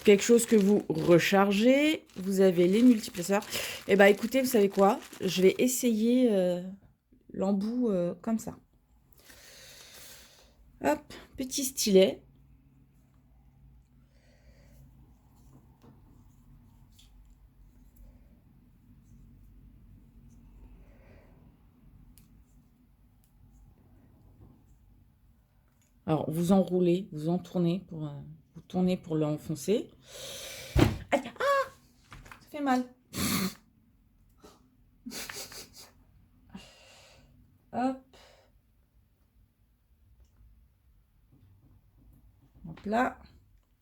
Quelque chose que vous rechargez. Vous avez les multiplaceurs. Et bah écoutez, vous savez quoi? Je vais essayer l'embout comme ça. Hop, petit stylet. Alors, vous enroulez, vous entournez pour vous tournez pour l'enfoncer. Ah, ça fait mal. Hop. Hop là.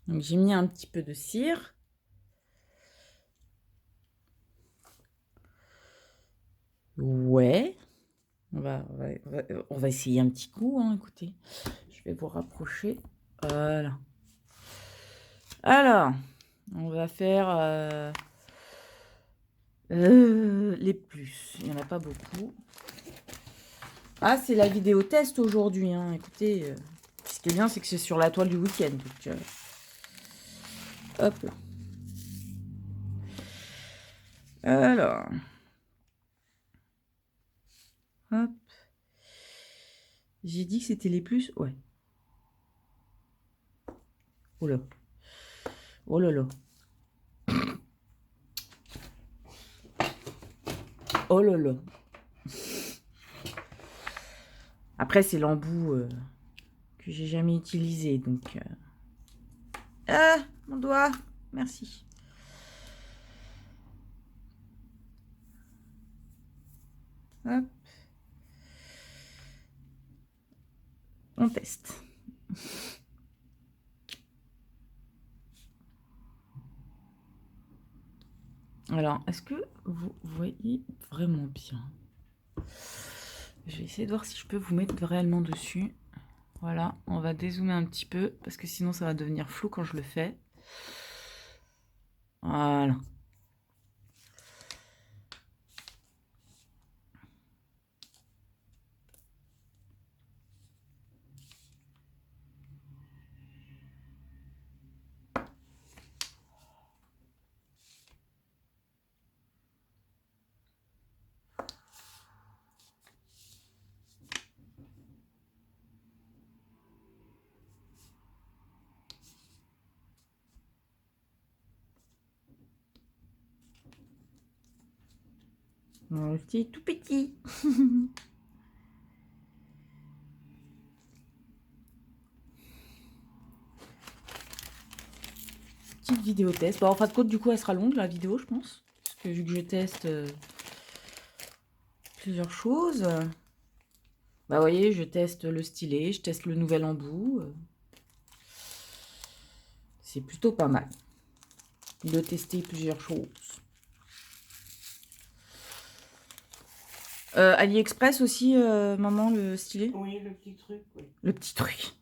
Donc j'ai mis un petit peu de cire. Ouais. On va essayer un petit coup, hein, écoutez. Je vais vous rapprocher. Voilà. Alors, on va faire les plus. Il n'y en a pas beaucoup. Ah, c'est la vidéo test aujourd'hui. Hein. Écoutez, ce qui est bien, c'est que c'est sur la toile du week-end. Donc, hop là. Alors. Hop. J'ai dit que c'était les plus. Ouais. Oh là. Oh là là. Oh là là. Après, c'est l'embout que j'ai jamais utilisé. Donc. Ah, mon doigt. Merci. Hop. On teste. Alors, est-ce que vous voyez vraiment bien? Je vais essayer de voir si je peux vous mettre réellement dessus. Voilà, on va dézoomer un petit peu parce que sinon ça va devenir flou quand je le fais. Voilà. C'est tout petit. Petite vidéo test. Bon, en fin de compte, du coup, elle sera longue la vidéo, je pense. Parce que vu que je teste plusieurs choses. Bah, vous voyez, je teste le stylet, je teste le nouvel embout. C'est plutôt pas mal de tester plusieurs choses. AliExpress aussi, maman, le stylet? Oui, le petit truc, oui. Le petit truc.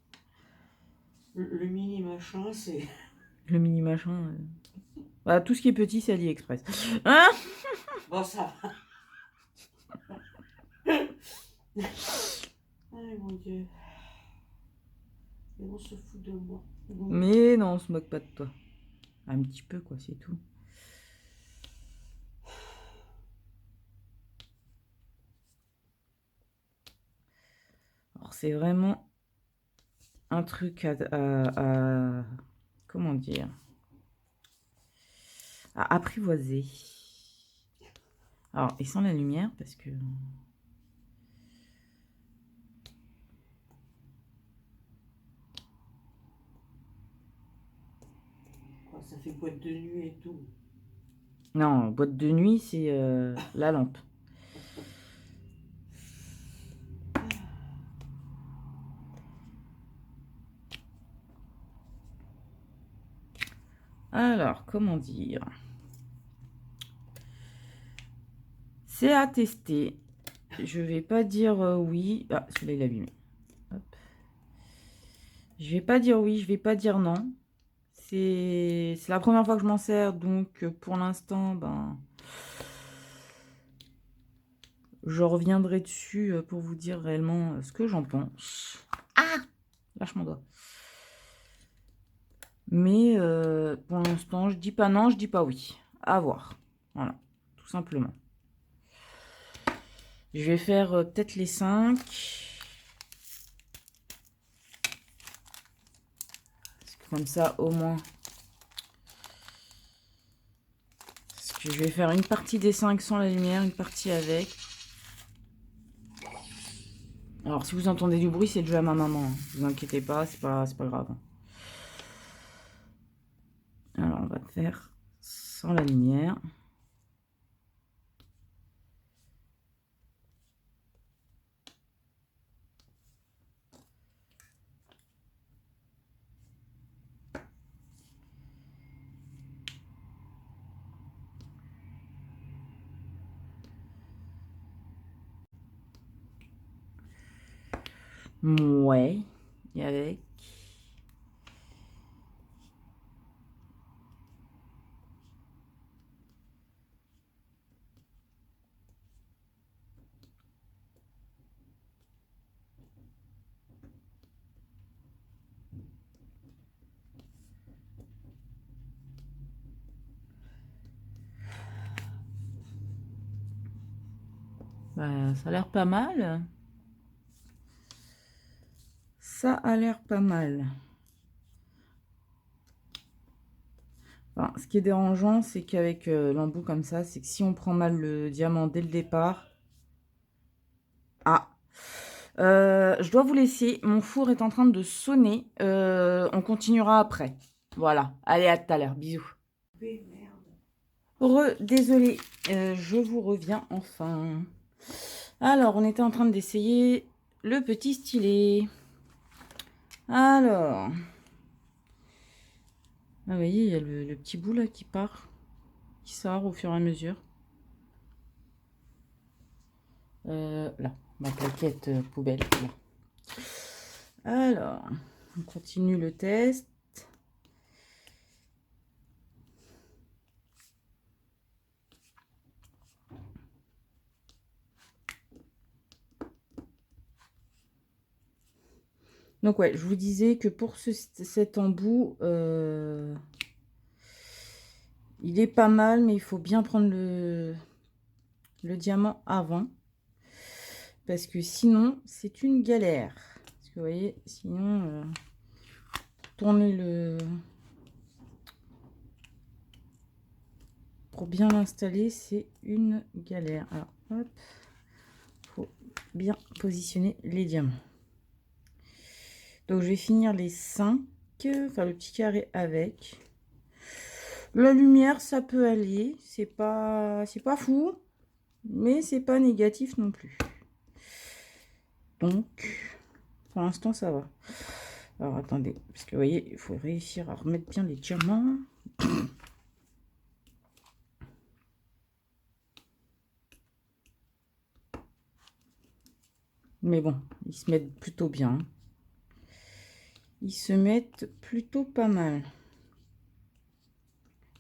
Le mini machin, c'est... Le mini machin. Bah, tout ce qui est petit, c'est AliExpress. Hein? Bon, ça va. Ay, mon Dieu. Et on se fout de moi. Mais non, on se moque pas de toi. Un petit peu, quoi, c'est tout. Alors, c'est vraiment un truc comment dire, à apprivoiser. Alors, et sans la lumière, parce que... Ça fait boîte de nuit et tout. Non, boîte de nuit, c'est la lampe. Alors, comment dire? C'est à tester. Je vais pas dire oui. Ah, celui-là, il est abîmé. Hop. Je vais pas dire oui, je vais pas dire non. C'est la première fois que je m'en sers, donc pour l'instant, ben, je reviendrai dessus pour vous dire réellement ce que j'en pense. Ah! Lâche mon doigt. Mais pour l'instant, je dis pas non, je dis pas oui. À voir. Voilà, tout simplement. Je vais faire peut-être les 5. Parce que comme ça, au moins. Parce que je vais faire une partie des 5 sans la lumière, une partie avec. Alors, si vous entendez du bruit, c'est déjà ma maman. Hein. Ne vous inquiétez pas, c'est pas grave. Alors, on va faire sans la lumière. Ouais, et avec. Bah, ça a l'air pas mal. Ça a l'air pas mal. Enfin, ce qui est dérangeant, c'est qu'avec l'embout comme ça, c'est que si on prend mal le diamant dès le départ... Ah, je dois vous laisser. Mon four est en train de sonner. On continuera après. Voilà. Allez, à tout à l'heure. Bisous. Oui, merde. Désolée. Je vous reviens enfin. Alors, on était en train d'essayer le petit stylet. Alors... Ah, vous voyez, il y a le petit bout là qui part, qui sort au fur et à mesure. Là, ma plaquette poubelle. Là. Alors, on continue le test. Donc ouais, je vous disais que pour cet embout, il est pas mal, mais il faut bien prendre le diamant avant. Parce que sinon, c'est une galère. Parce que vous voyez, sinon, tourner le... Pour bien l'installer, c'est une galère. Alors, hop, faut bien positionner les diamants. Donc, je vais finir les 5, enfin le petit carré avec. La lumière, ça peut aller. C'est pas fou, mais c'est pas négatif non plus. Donc, pour l'instant, ça va. Alors, attendez, parce que vous voyez, il faut réussir à remettre bien les diamants. Mais bon, ils se mettent plutôt bien. Ils se mettent plutôt pas mal.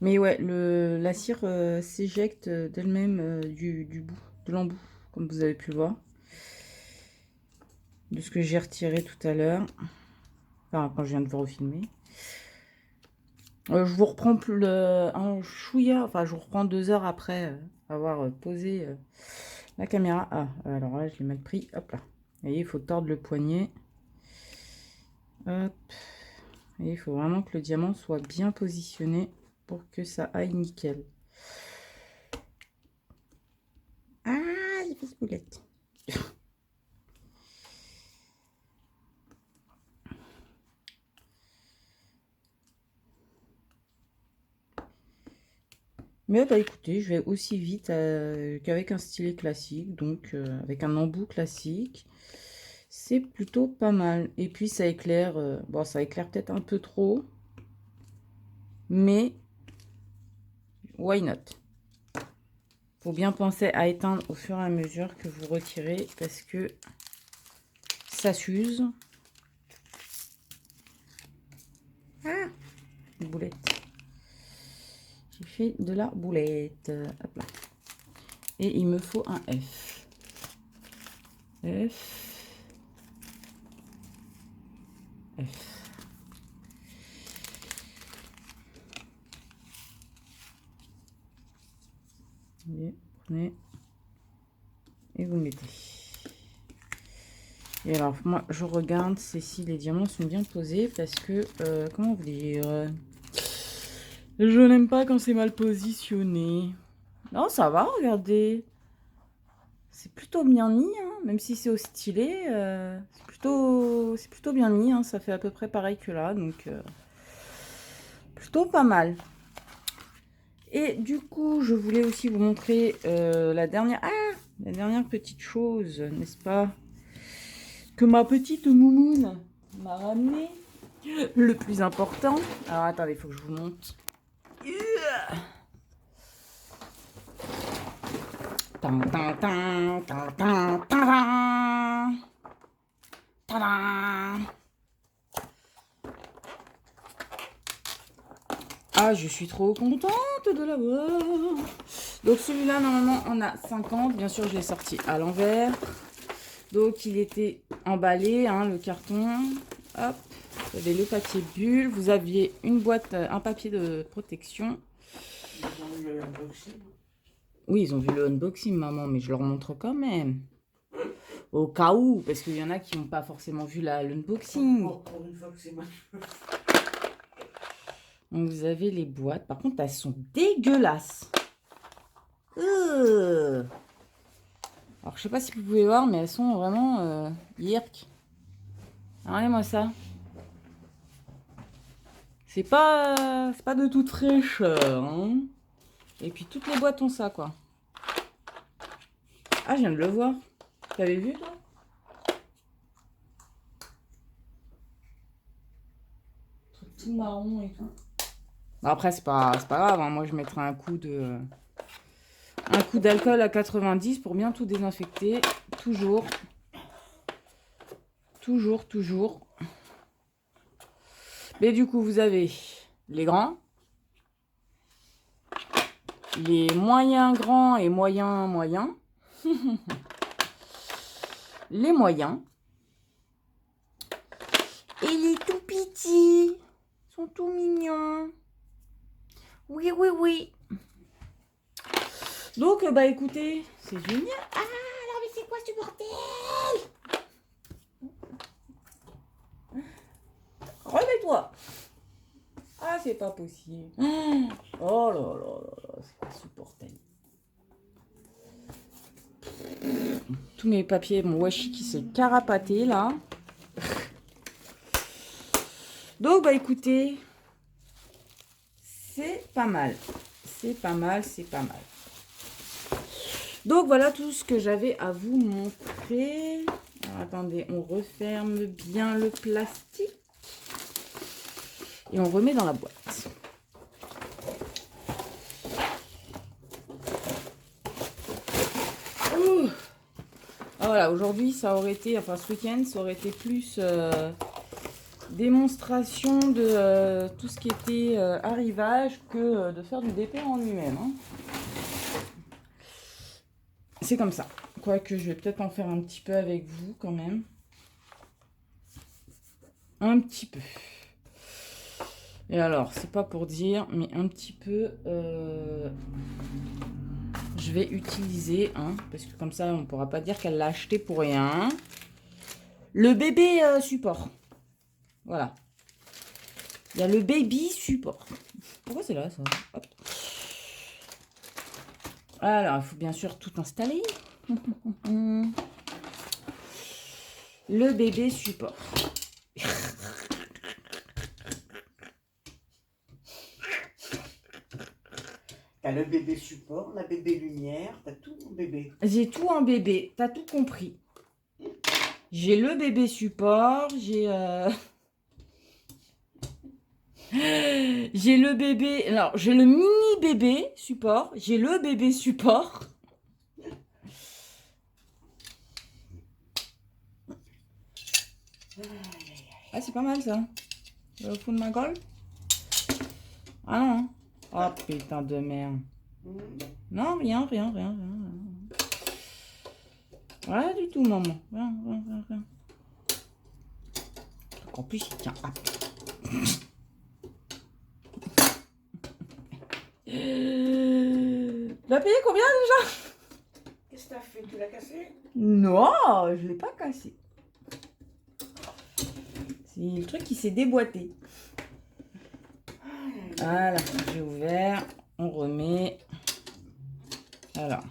Mais ouais, la cire s'éjecte d'elle-même du bout, de l'embout, comme vous avez pu le voir. De ce que j'ai retiré tout à l'heure. Enfin, quand je viens de vous refilmer. Je vous reprends un chouïa, enfin je vous reprends 2 heures après avoir posé la caméra. Ah, alors là, je l'ai mal pris. Hop là. Vous voyez, il faut tordre le poignet. Hop. Et il faut vraiment que le diamant soit bien positionné pour que ça aille nickel. Ah, j'ai fait ce boulette. Mais bah écoutez, je vais aussi vite qu'avec un stylet classique, donc avec un embout classique. C'est plutôt pas mal. Et puis ça éclaire, bon ça éclaire peut-être un peu trop, mais why not? Faut bien penser à éteindre au fur et à mesure que vous retirez parce que ça s'use. Ah, une boulette. J'ai fait de la boulette. Hop là. Et il me faut un F. F. F. Allez, prenez. Et vous mettez. Et alors, moi, je regarde si les diamants sont bien posés parce que, comment vous dire, je n'aime pas quand c'est mal positionné. Non, ça va, regardez. C'est plutôt bien mis, hein, même si c'est au stylet. C'est plutôt bien mis. Hein, ça fait à peu près pareil que là, donc plutôt pas mal. Et du coup, je voulais aussi vous montrer la dernière petite chose, n'est-ce pas, que ma petite moumoune m'a ramené. Le plus important. Alors attendez, il faut que je vous montre. Ah, je suis trop contente de l'avoir. Donc celui-là, normalement, on a 50. Bien sûr, je l'ai sorti à l'envers. Donc il était emballé, hein, le carton. Hop, vous avez le papier bulle. Vous aviez une boîte, un papier de protection. Ils ont eu l'unboxing. Oui, ils ont vu le unboxing, maman, mais je leur montre quand même. Au cas où, parce qu'il y en a qui n'ont pas forcément vu l'unboxing. Pour une fois que c'est mal. Donc vous avez les boîtes. Par contre, elles sont dégueulasses. Alors, je sais pas si vous pouvez voir, mais elles sont vraiment yirk. Regardez-moi ça. C'est pas de toute fraîcheur. Hein. Et puis, toutes les boîtes ont ça, quoi. Ah, je viens de le voir. T'avais vu, toi? Tout marron et tout. Après, c'est pas grave. Hein. Moi, je mettrai un coup d'alcool à 90 pour bien tout désinfecter. Toujours. Toujours, toujours. Mais du coup, vous avez les grands, les moyens grands et moyens moyens, les moyens, et les tout petits sont tout mignons. Oui, oui, oui. Donc, bah écoutez, c'est génial. Ah, alors mais c'est quoi ce bordel? Remets-toi. Ah, c'est pas possible. Oh là là là là, c'est insupportable. Tous mes papiers, mon washi qui s'est carapaté là. Donc, bah écoutez, c'est pas mal. C'est pas mal, c'est pas mal. Donc, voilà tout ce que j'avais à vous montrer. Alors, attendez, on referme bien le plastique. Et on remet dans la boîte. Ouh. Ah, voilà, aujourd'hui, ça aurait été, enfin ce week-end, ça aurait été plus démonstration de tout ce qui était arrivage que de faire du DP en lui-même. Hein. C'est comme ça. Quoique, je vais peut-être en faire un petit peu avec vous quand même. Un petit peu. Et alors, c'est pas pour dire, mais un petit peu, je vais utiliser, hein, parce que comme ça, on ne pourra pas dire qu'elle l'a acheté pour rien. Le bébé support. Voilà. Il y a le baby support. Pourquoi c'est là, ça? Hop. Alors, il faut bien sûr tout installer. Le bébé support. T'as le bébé support, la bébé lumière, t'as tout en bébé. J'ai tout en bébé, t'as tout compris. J'ai le bébé support, j'ai j'ai le bébé, alors j'ai le mini bébé support, j'ai le bébé support. Ah, c'est pas mal ça. Au fond de ma gueule. Ah non. Oh putain de merde. Non, rien. Rien du tout, maman. Rien. En plus, il tient. Ah. Tu l'as payé combien déjà? Qu'est-ce que t'as fait? Tu l'as cassé? Non, je l'ai pas cassé. C'est le truc qui s'est déboîté. Voilà, j'ai ouvert. On remet. Alors,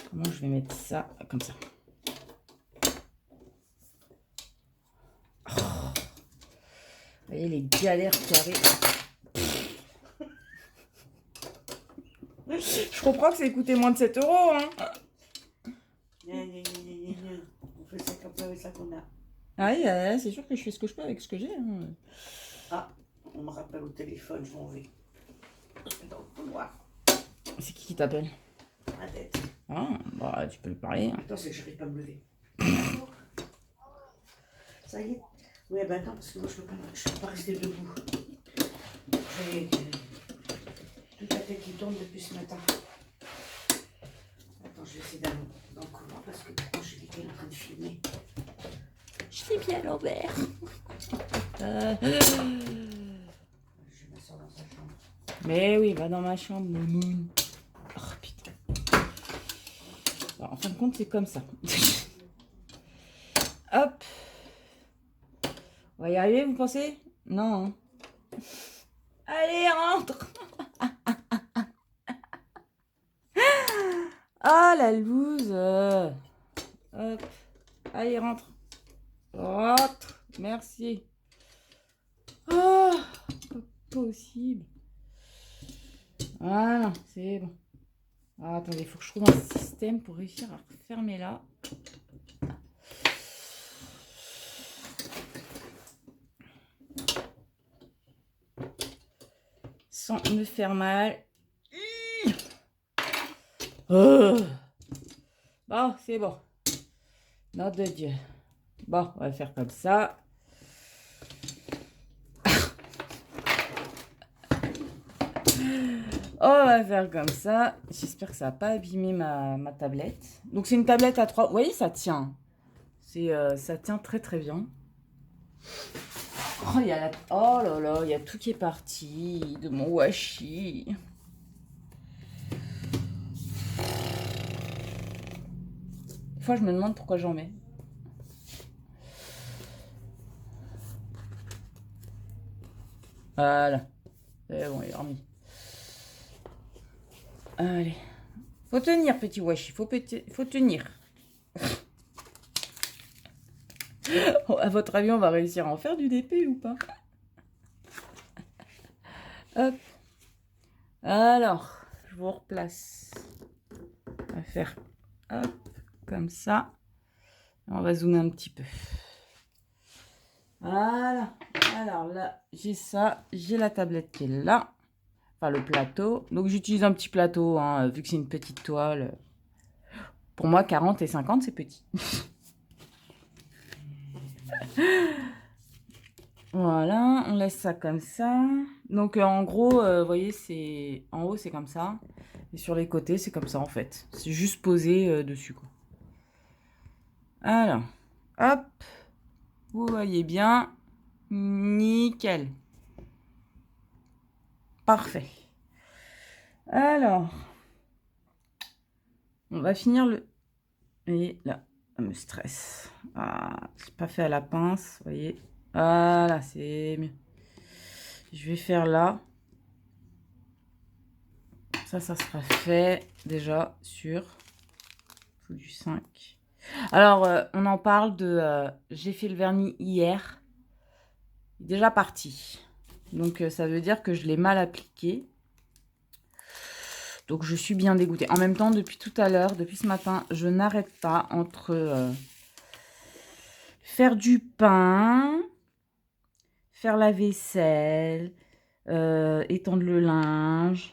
comment je vais mettre ça? Comme ça. Oh. Vous voyez les galères carrées. Je comprends que ça coûté moins de 7 euros. Hein. On fait ça comme ça avec ça qu'on a. Ah oui, c'est sûr que je fais ce que je peux avec ce que j'ai. Hein. Ah, on me rappelle au téléphone, je m'en vais. Dans le couloir. C'est qui t'appelle? Ma tête. Ah, bah tu peux lui parler. Hein. Attends, c'est que j'arrive pas à me lever. Ça y est? Oui, ben attends, parce que moi je peux pas rester debout. J'ai toute la tête qui tourne depuis ce matin. Attends, je vais essayer d'aller dans le couloir parce que quand j'ai dit qu'elle est en train de filmer. Je l'ai bien à l'envers. Je vais m'asseoir dans sa chambre. Mais oui, va dans ma chambre, Moumoun. Oh putain. Alors, en fin de compte, c'est comme ça. Hop. On va y arriver, vous pensez? Non. Hein. Allez, rentre. Ah, la loose. Hop. Allez, rentre. Rentre. Merci. Oh, pas possible. Voilà, c'est bon. Ah, attendez, il faut que je trouve un système pour réussir à refermer là. Sans me faire mal. Oh. Bon, c'est bon. Nom de Dieu. Bon, on va faire comme ça. On va faire comme ça. J'espère que ça va pas abîmer ma tablette. Donc, c'est une tablette à 3. Vous voyez, ça tient. Ça tient très très bien. Oh, oh là là, il y a tout qui est parti de mon washi. Des fois, je me demande pourquoi j'en mets. Voilà. C'est bon, il est remis. Allez. Faut tenir, petit washi. Faut tenir. Oh, à votre avis, on va réussir à en faire du DP ou pas? Hop. Alors, je vous replace. On va faire hop, comme ça. On va zoomer un petit peu. Voilà. Alors là, j'ai ça. J'ai la tablette qui est là. Enfin, le plateau. Donc, j'utilise un petit plateau, hein, vu que c'est une petite toile. Pour moi, 40 et 50, c'est petit. Voilà, on laisse ça comme ça. Donc, en gros, vous voyez, c'est en haut, c'est comme ça. Et sur les côtés, c'est comme ça, en fait. C'est juste posé dessus, quoi. Alors, hop. Vous voyez bien. Nickel. Parfait. Alors, on va finir le... Et là, ça me stresse. Ah, c'est pas fait à la pince, vous voyez. Voilà, c'est mieux. Je vais faire là. Ça sera fait déjà sur du 5. Alors, on en parle de... j'ai fait le vernis hier. Il est déjà parti. Donc, ça veut dire que je l'ai mal appliqué. Donc, je suis bien dégoûtée. En même temps, depuis tout à l'heure, depuis ce matin, je n'arrête pas entre faire du pain, faire la vaisselle, étendre le linge.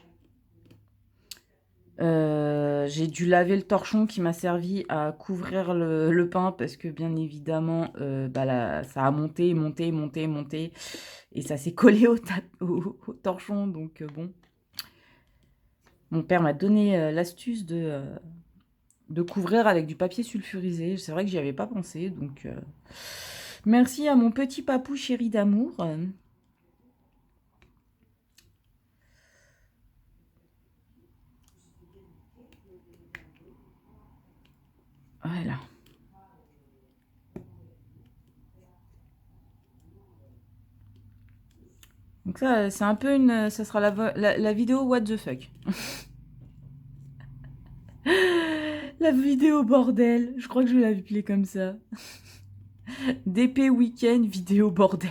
J'ai dû laver le torchon qui m'a servi à couvrir le pain parce que bien évidemment, ça a monté, monté, monté, monté et ça s'est collé au torchon. Donc bon, mon père m'a donné l'astuce de couvrir avec du papier sulfurisé. C'est vrai que j'y avais pas pensé, donc merci à mon petit papou chéri d'amour. Voilà. Donc ça, c'est un peu une... Ça sera la vidéo what the fuck. La vidéo bordel. Je crois que je vais l'appeler comme ça. DP Weekend vidéo bordel.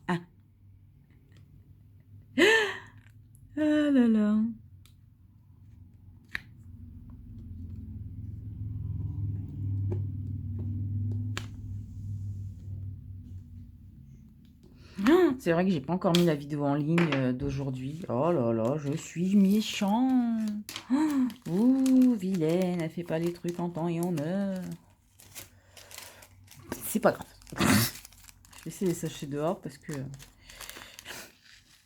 Ah là là. C'est vrai que j'ai pas encore mis la vidéo en ligne d'aujourd'hui. Oh là là, je suis méchant. Ouh, vilaine, elle fait pas les trucs en temps et en heure. C'est pas grave. Je vais essayer de les sacher dehors parce que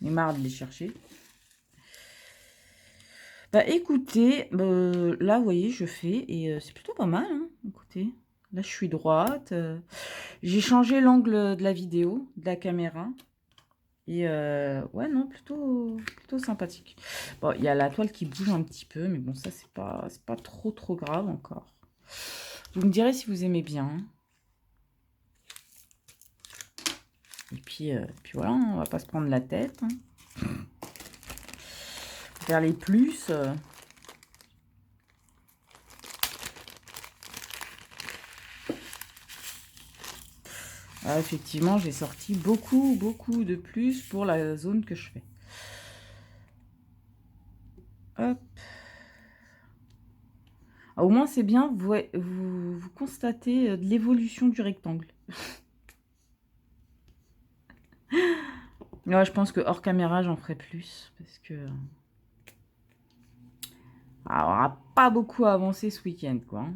j'ai marre de les chercher. Bah écoutez, là vous voyez, je fais et c'est plutôt pas mal. Hein, écoutez, là je suis droite. J'ai changé l'angle de la vidéo, de la caméra. Et ouais, non, plutôt sympathique. Bon, il y a la toile qui bouge un petit peu, mais bon, ça, c'est pas trop grave encore. Vous me direz si vous aimez bien. Et puis voilà, on va pas se prendre la tête. Hein. Faire les plus. Ah, effectivement, j'ai sorti beaucoup de plus pour la zone que je fais. Hop. Ah, au moins, c'est bien, vous constatez de l'évolution du rectangle. Ouais, je pense que hors caméra, j'en ferai plus. Parce que... Alors, on n'aura pas beaucoup avancé ce week-end, quoi.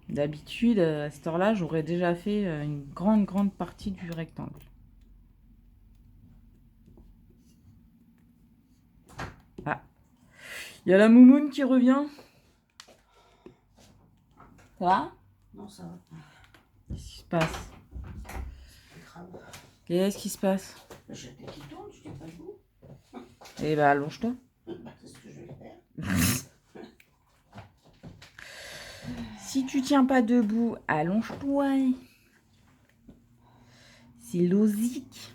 D'habitude, à cette heure-là, j'aurais déjà fait une grande partie du rectangle. Ah, il y a la moumoune qui revient. Ça va? Non, ça va. Qu'est-ce qui se passe? C'est grave. Qu'est-ce qui se passe? J'ai la tête qui tourne, je tiens pas debout. Eh ben, allonge-toi. C'est ce que je vais faire. Si tu tiens pas debout, allonge-toi. C'est logique.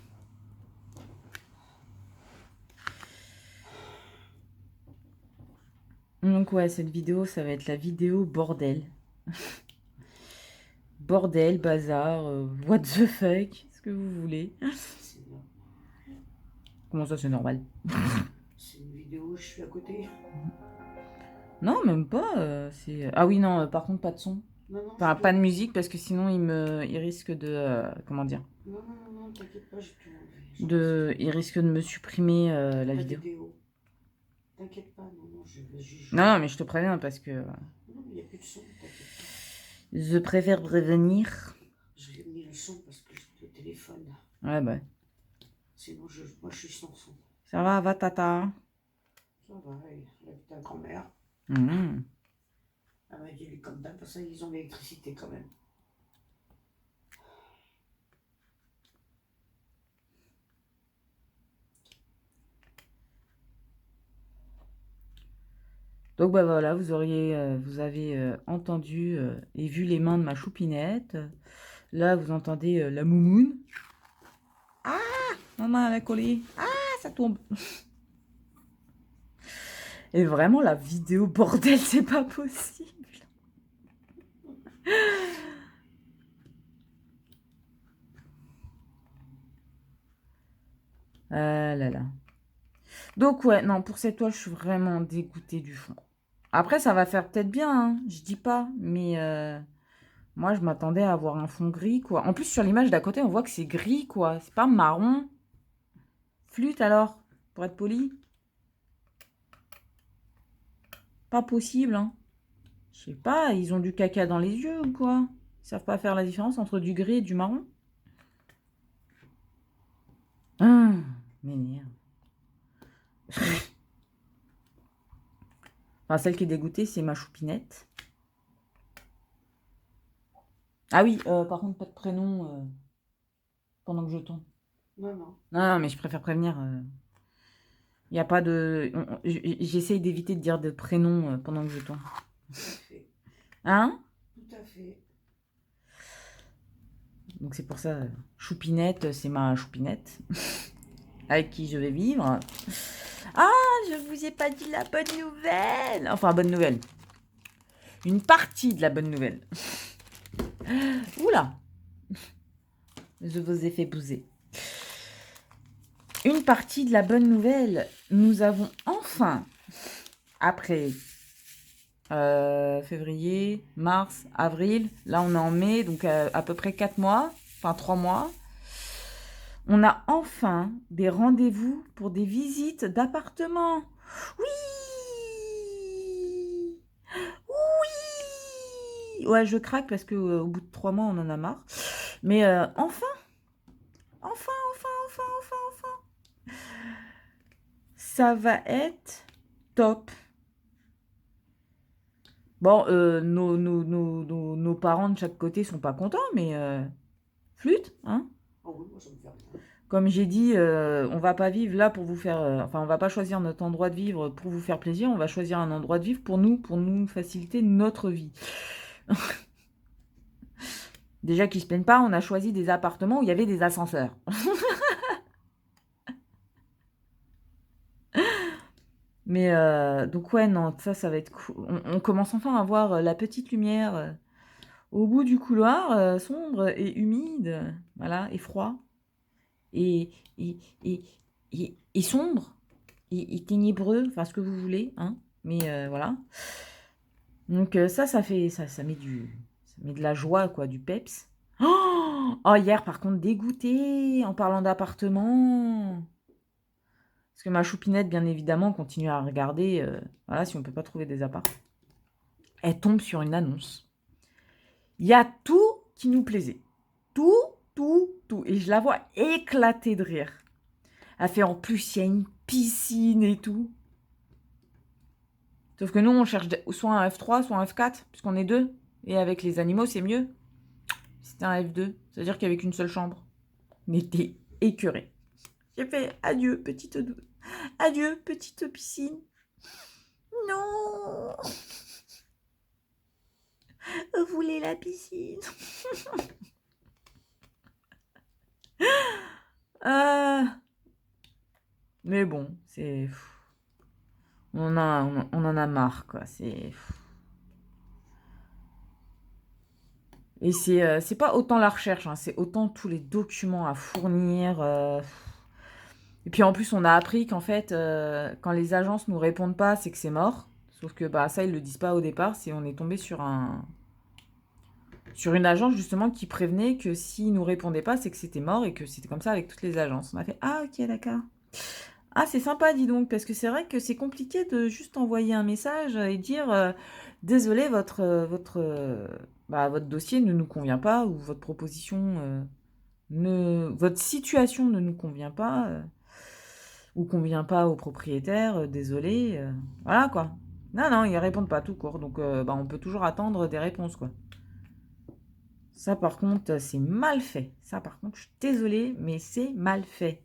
Donc ouais, cette vidéo, ça va être la vidéo bordel. Bordel, bazar, what the fuck, ce que vous voulez. C'est normal. Comment ça, c'est normal? C'est une vidéo où je suis à côté. Non, même pas. Ah oui, non, par contre, pas de son. Non, non, Enfin, pas de musique, parce que sinon, il risque de... comment dire? Non, t'inquiète pas, j'ai tout enlevé. Il risque de me supprimer la vidéo. T'inquiète pas, non, je vais juste... Non, mais je te préviens, parce que... Non, mais il n'y a plus de son, t'inquiète pas. Je préfère prévenir. Je vais mis le son parce que j'ai le téléphone. Ouais, bah. Sinon, moi, je suis sans son. Ça va, tata? Ça va, elle habite ta grand-mère. Mmh. Elle m'a dit, comme d'hab, parce qu'ils ont l'électricité quand même. Donc bah voilà, vous avez entendu et vu les mains de ma choupinette. Là, vous entendez la moumoune. Ah, maman, elle a collé. Ah, ça tombe. Et vraiment, la vidéo, bordel, c'est pas possible. Ah là là. Donc ouais, non, pour cette toile, je suis vraiment dégoûtée du fond. Après, ça va faire peut-être bien, hein, je dis pas, mais moi, je m'attendais à avoir un fond gris, quoi. En plus, sur l'image d'à côté, on voit que c'est gris, quoi. C'est pas marron. Flûte, alors, pour être poli. Pas possible, hein. Je sais pas, ils ont du caca dans les yeux ou quoi? Ils savent pas faire la différence entre du gris et du marron? Ah, m'énerve. Enfin, celle qui est dégoûtée, c'est ma choupinette. Ah oui, par contre, pas de prénom pendant que je tourne. Non, non. Non, mais je préfère prévenir. Il n'y a pas de... J'essaye d'éviter de dire de prénom pendant que je tourne. Tout à fait. Hein? Tout à fait. Donc c'est pour ça, choupinette, c'est ma choupinette. Avec qui je vais vivre. Ah, je vous ai pas dit la bonne nouvelle. Enfin, bonne nouvelle. Une partie de la bonne nouvelle. Oula. Je vous ai fait bouser. Une partie de la bonne nouvelle. Nous avons enfin, après février, mars, avril, là on est en mai, donc à peu près 4 mois, enfin 3 mois, on a enfin des rendez-vous pour des visites d'appartements. Oui! Oui! Ouais, je craque parce que au bout de 3 mois, on en a marre. Mais enfin, enfin, enfin, enfin, enfin, enfin. Ça va être top. Bon, nos parents de chaque côté sont pas contents, mais flûte, hein. Oh oui, moi, ça me fait rien. Comme j'ai dit, on va pas vivre là pour vous faire... enfin, on va pas choisir notre endroit de vivre pour vous faire plaisir, on va choisir un endroit de vivre pour nous faciliter notre vie. Déjà qu'ils se plaignent pas, on a choisi des appartements où il y avait des ascenseurs. Mais donc ouais, non, ça va être cool. On commence enfin à voir la petite lumière au bout du couloir, sombre et humide, voilà, et froid, et, et, et, et sombre, et ténébreux, enfin ce que vous voulez, hein. Mais voilà. Donc ça met de la joie, quoi, du peps. Oh, hier, par contre, dégoûté en parlant d'appartement. Parce que ma choupinette, bien évidemment, continue à regarder, voilà, si on peut pas trouver des apparts. Elle tombe sur une annonce. Il y a tout qui nous plaisait. Tout, tout, tout. Et je la vois éclater de rire. Elle fait en plus, il y a une piscine et tout. Sauf que nous, on cherche soit un F3, soit un F4, puisqu'on est deux. Et avec les animaux, c'est mieux. C'était un F2. C'est-à-dire qu'avec une seule chambre. On était écœurés. J'ai fait adieu, petite douce. Adieu, petite piscine. Non. Vous voulez la piscine? Mais bon, c'est... on en a marre, quoi. C'est... Et c'est pas autant la recherche, hein, c'est autant tous les documents à fournir. Et puis en plus, on a appris qu'en fait, quand les agences nous répondent pas, c'est que c'est mort. Sauf que bah, ça, ils le disent pas au départ. C'est on est tombé sur une agence justement qui prévenait que s'ils nous répondaient pas, c'est que c'était mort et que c'était comme ça avec toutes les agences. On a fait ah ok d'accord. Ah c'est sympa dis donc parce que c'est vrai que c'est compliqué de juste envoyer un message et dire désolé votre dossier ne nous convient pas ou votre proposition votre situation ne nous convient pas ou convient pas au propriétaire désolé voilà quoi. Non non ils répondent pas tout court donc bah, on peut toujours attendre des réponses quoi. Ça, par contre, c'est mal fait. Ça, par contre, je suis désolée, mais c'est mal fait.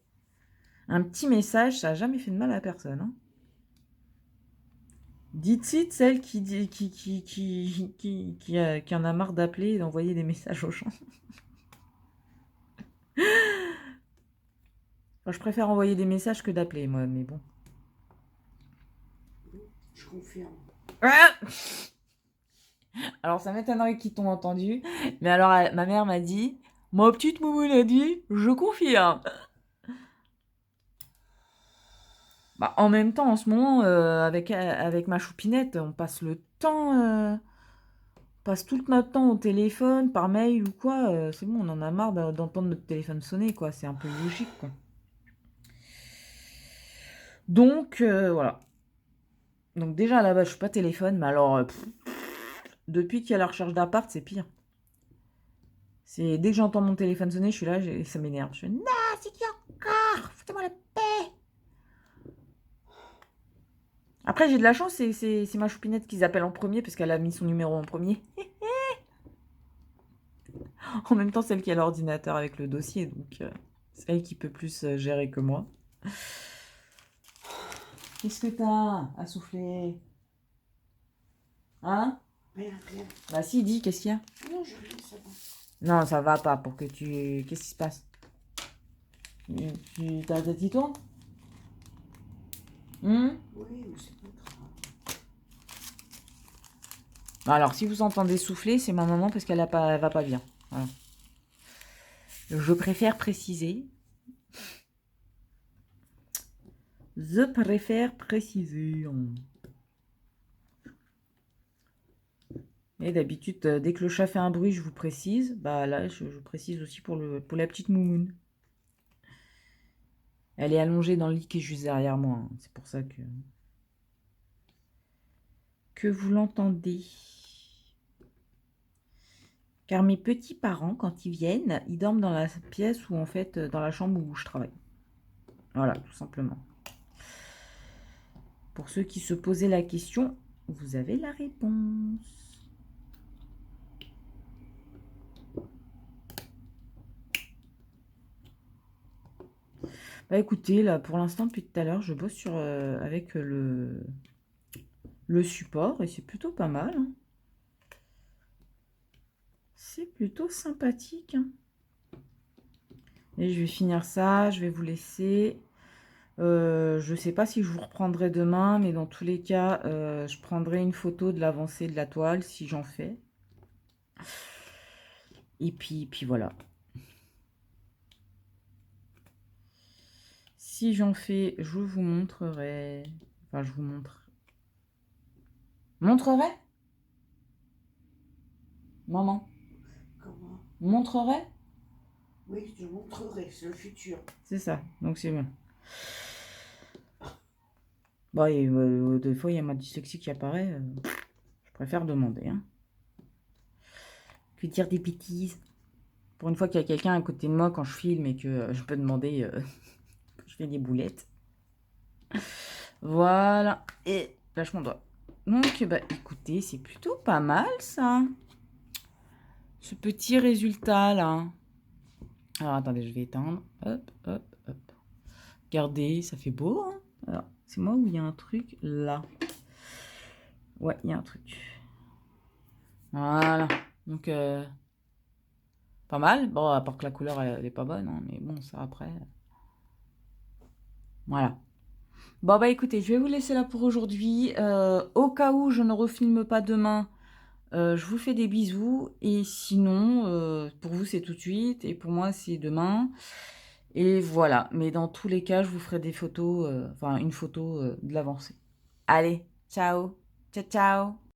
Un petit message, ça n'a jamais fait de mal à personne. Hein. Dites-y, celle qui en a marre d'appeler et d'envoyer des messages aux gens. Enfin, je préfère envoyer des messages que d'appeler, moi, mais bon. Je confirme. Ah, alors, ça m'étonnerait qu'ils t'ont entendu. Mais alors, ma mère m'a dit, ma petite Moumoune a dit, je confirme. Bah, en même temps, en ce moment, avec ma choupinette, on passe le temps, passe tout notre temps au téléphone, par mail ou quoi. C'est bon, on en a marre d'entendre notre téléphone sonner, quoi. C'est un peu logique, quoi. Donc, voilà. Donc déjà, là-bas, je suis pas téléphone, mais alors, depuis qu'il y a la recharge d'appart, c'est pire. C'est dès que j'entends mon téléphone sonner, je suis là, ça m'énerve. Je fais, non, c'est qui encore? Foutez-moi la paix. Après, j'ai de la chance, c'est ma choupinette qu'ils appellent en premier, parce qu'elle a mis son numéro en premier. En même temps, celle qui a l'ordinateur avec le dossier, donc c'est elle qui peut plus gérer que moi. Qu'est-ce que t'as à souffler? Hein? Rien, rien. Bah si, dis, qu'est-ce qu'il y a? Non, je rien, ça va. Non, ça va pas, pour que tu... Qu'est-ce qui se passe? Ta tête qui tourne? Oui, mais c'est pas grave. Alors, si vous entendez souffler, c'est ma maman parce qu'elle va pas bien. Voilà. Je préfère préciser. Je préfère préciser. Et d'habitude, dès que le chat fait un bruit, je vous précise. Bah là, je précise aussi pour la petite Moumoune. Elle est allongée dans le lit qui est juste derrière moi, hein. C'est pour ça que vous l'entendez. Car mes petits-parents, quand ils viennent, ils dorment dans la pièce ou en fait dans la chambre où je travaille. Voilà, tout simplement. Pour ceux qui se posaient la question, vous avez la réponse. Bah écoutez, là pour l'instant, depuis tout à l'heure, je bosse avec le support et c'est plutôt pas mal, hein. C'est plutôt sympathique, hein. Et je vais finir ça, je vais vous laisser. Je sais pas si je vous reprendrai demain, mais dans tous les cas, je prendrai une photo de l'avancée de la toile si j'en fais. Et puis voilà. Si j'en fais, je vous montrerai. Enfin, je vous montre. Montrerai? Maman, Comment? montrerai? Oui, je montrerai, c'est le futur. C'est ça, donc c'est bon. Bon, et, des fois, il y a ma dyslexie qui apparaît. Je préfère demander, hein. Que dire des bêtises. Pour une fois qu'il y a quelqu'un à côté de moi quand je filme et que je peux demander, je fais des boulettes. Voilà. Et lâche mon doigt. Donc, bah, écoutez, c'est plutôt pas mal, ça. Ce petit résultat-là. Alors, attendez, je vais éteindre. Hop, hop, hop. Regardez, ça fait beau, hein. Alors, c'est moi où il y a un truc là. Ouais, il y a un truc. Voilà. Donc, pas mal. Bon, à part que la couleur, elle est pas bonne, hein, mais bon, ça après. Voilà. Bon, bah écoutez, je vais vous laisser là pour aujourd'hui. Au cas où je ne refilme pas demain, je vous fais des bisous. Et sinon, pour vous, c'est tout de suite. Et pour moi, c'est demain. Et voilà. Mais dans tous les cas, je vous ferai des photos, enfin une photo de l'avancée. Allez, ciao. Ciao, ciao.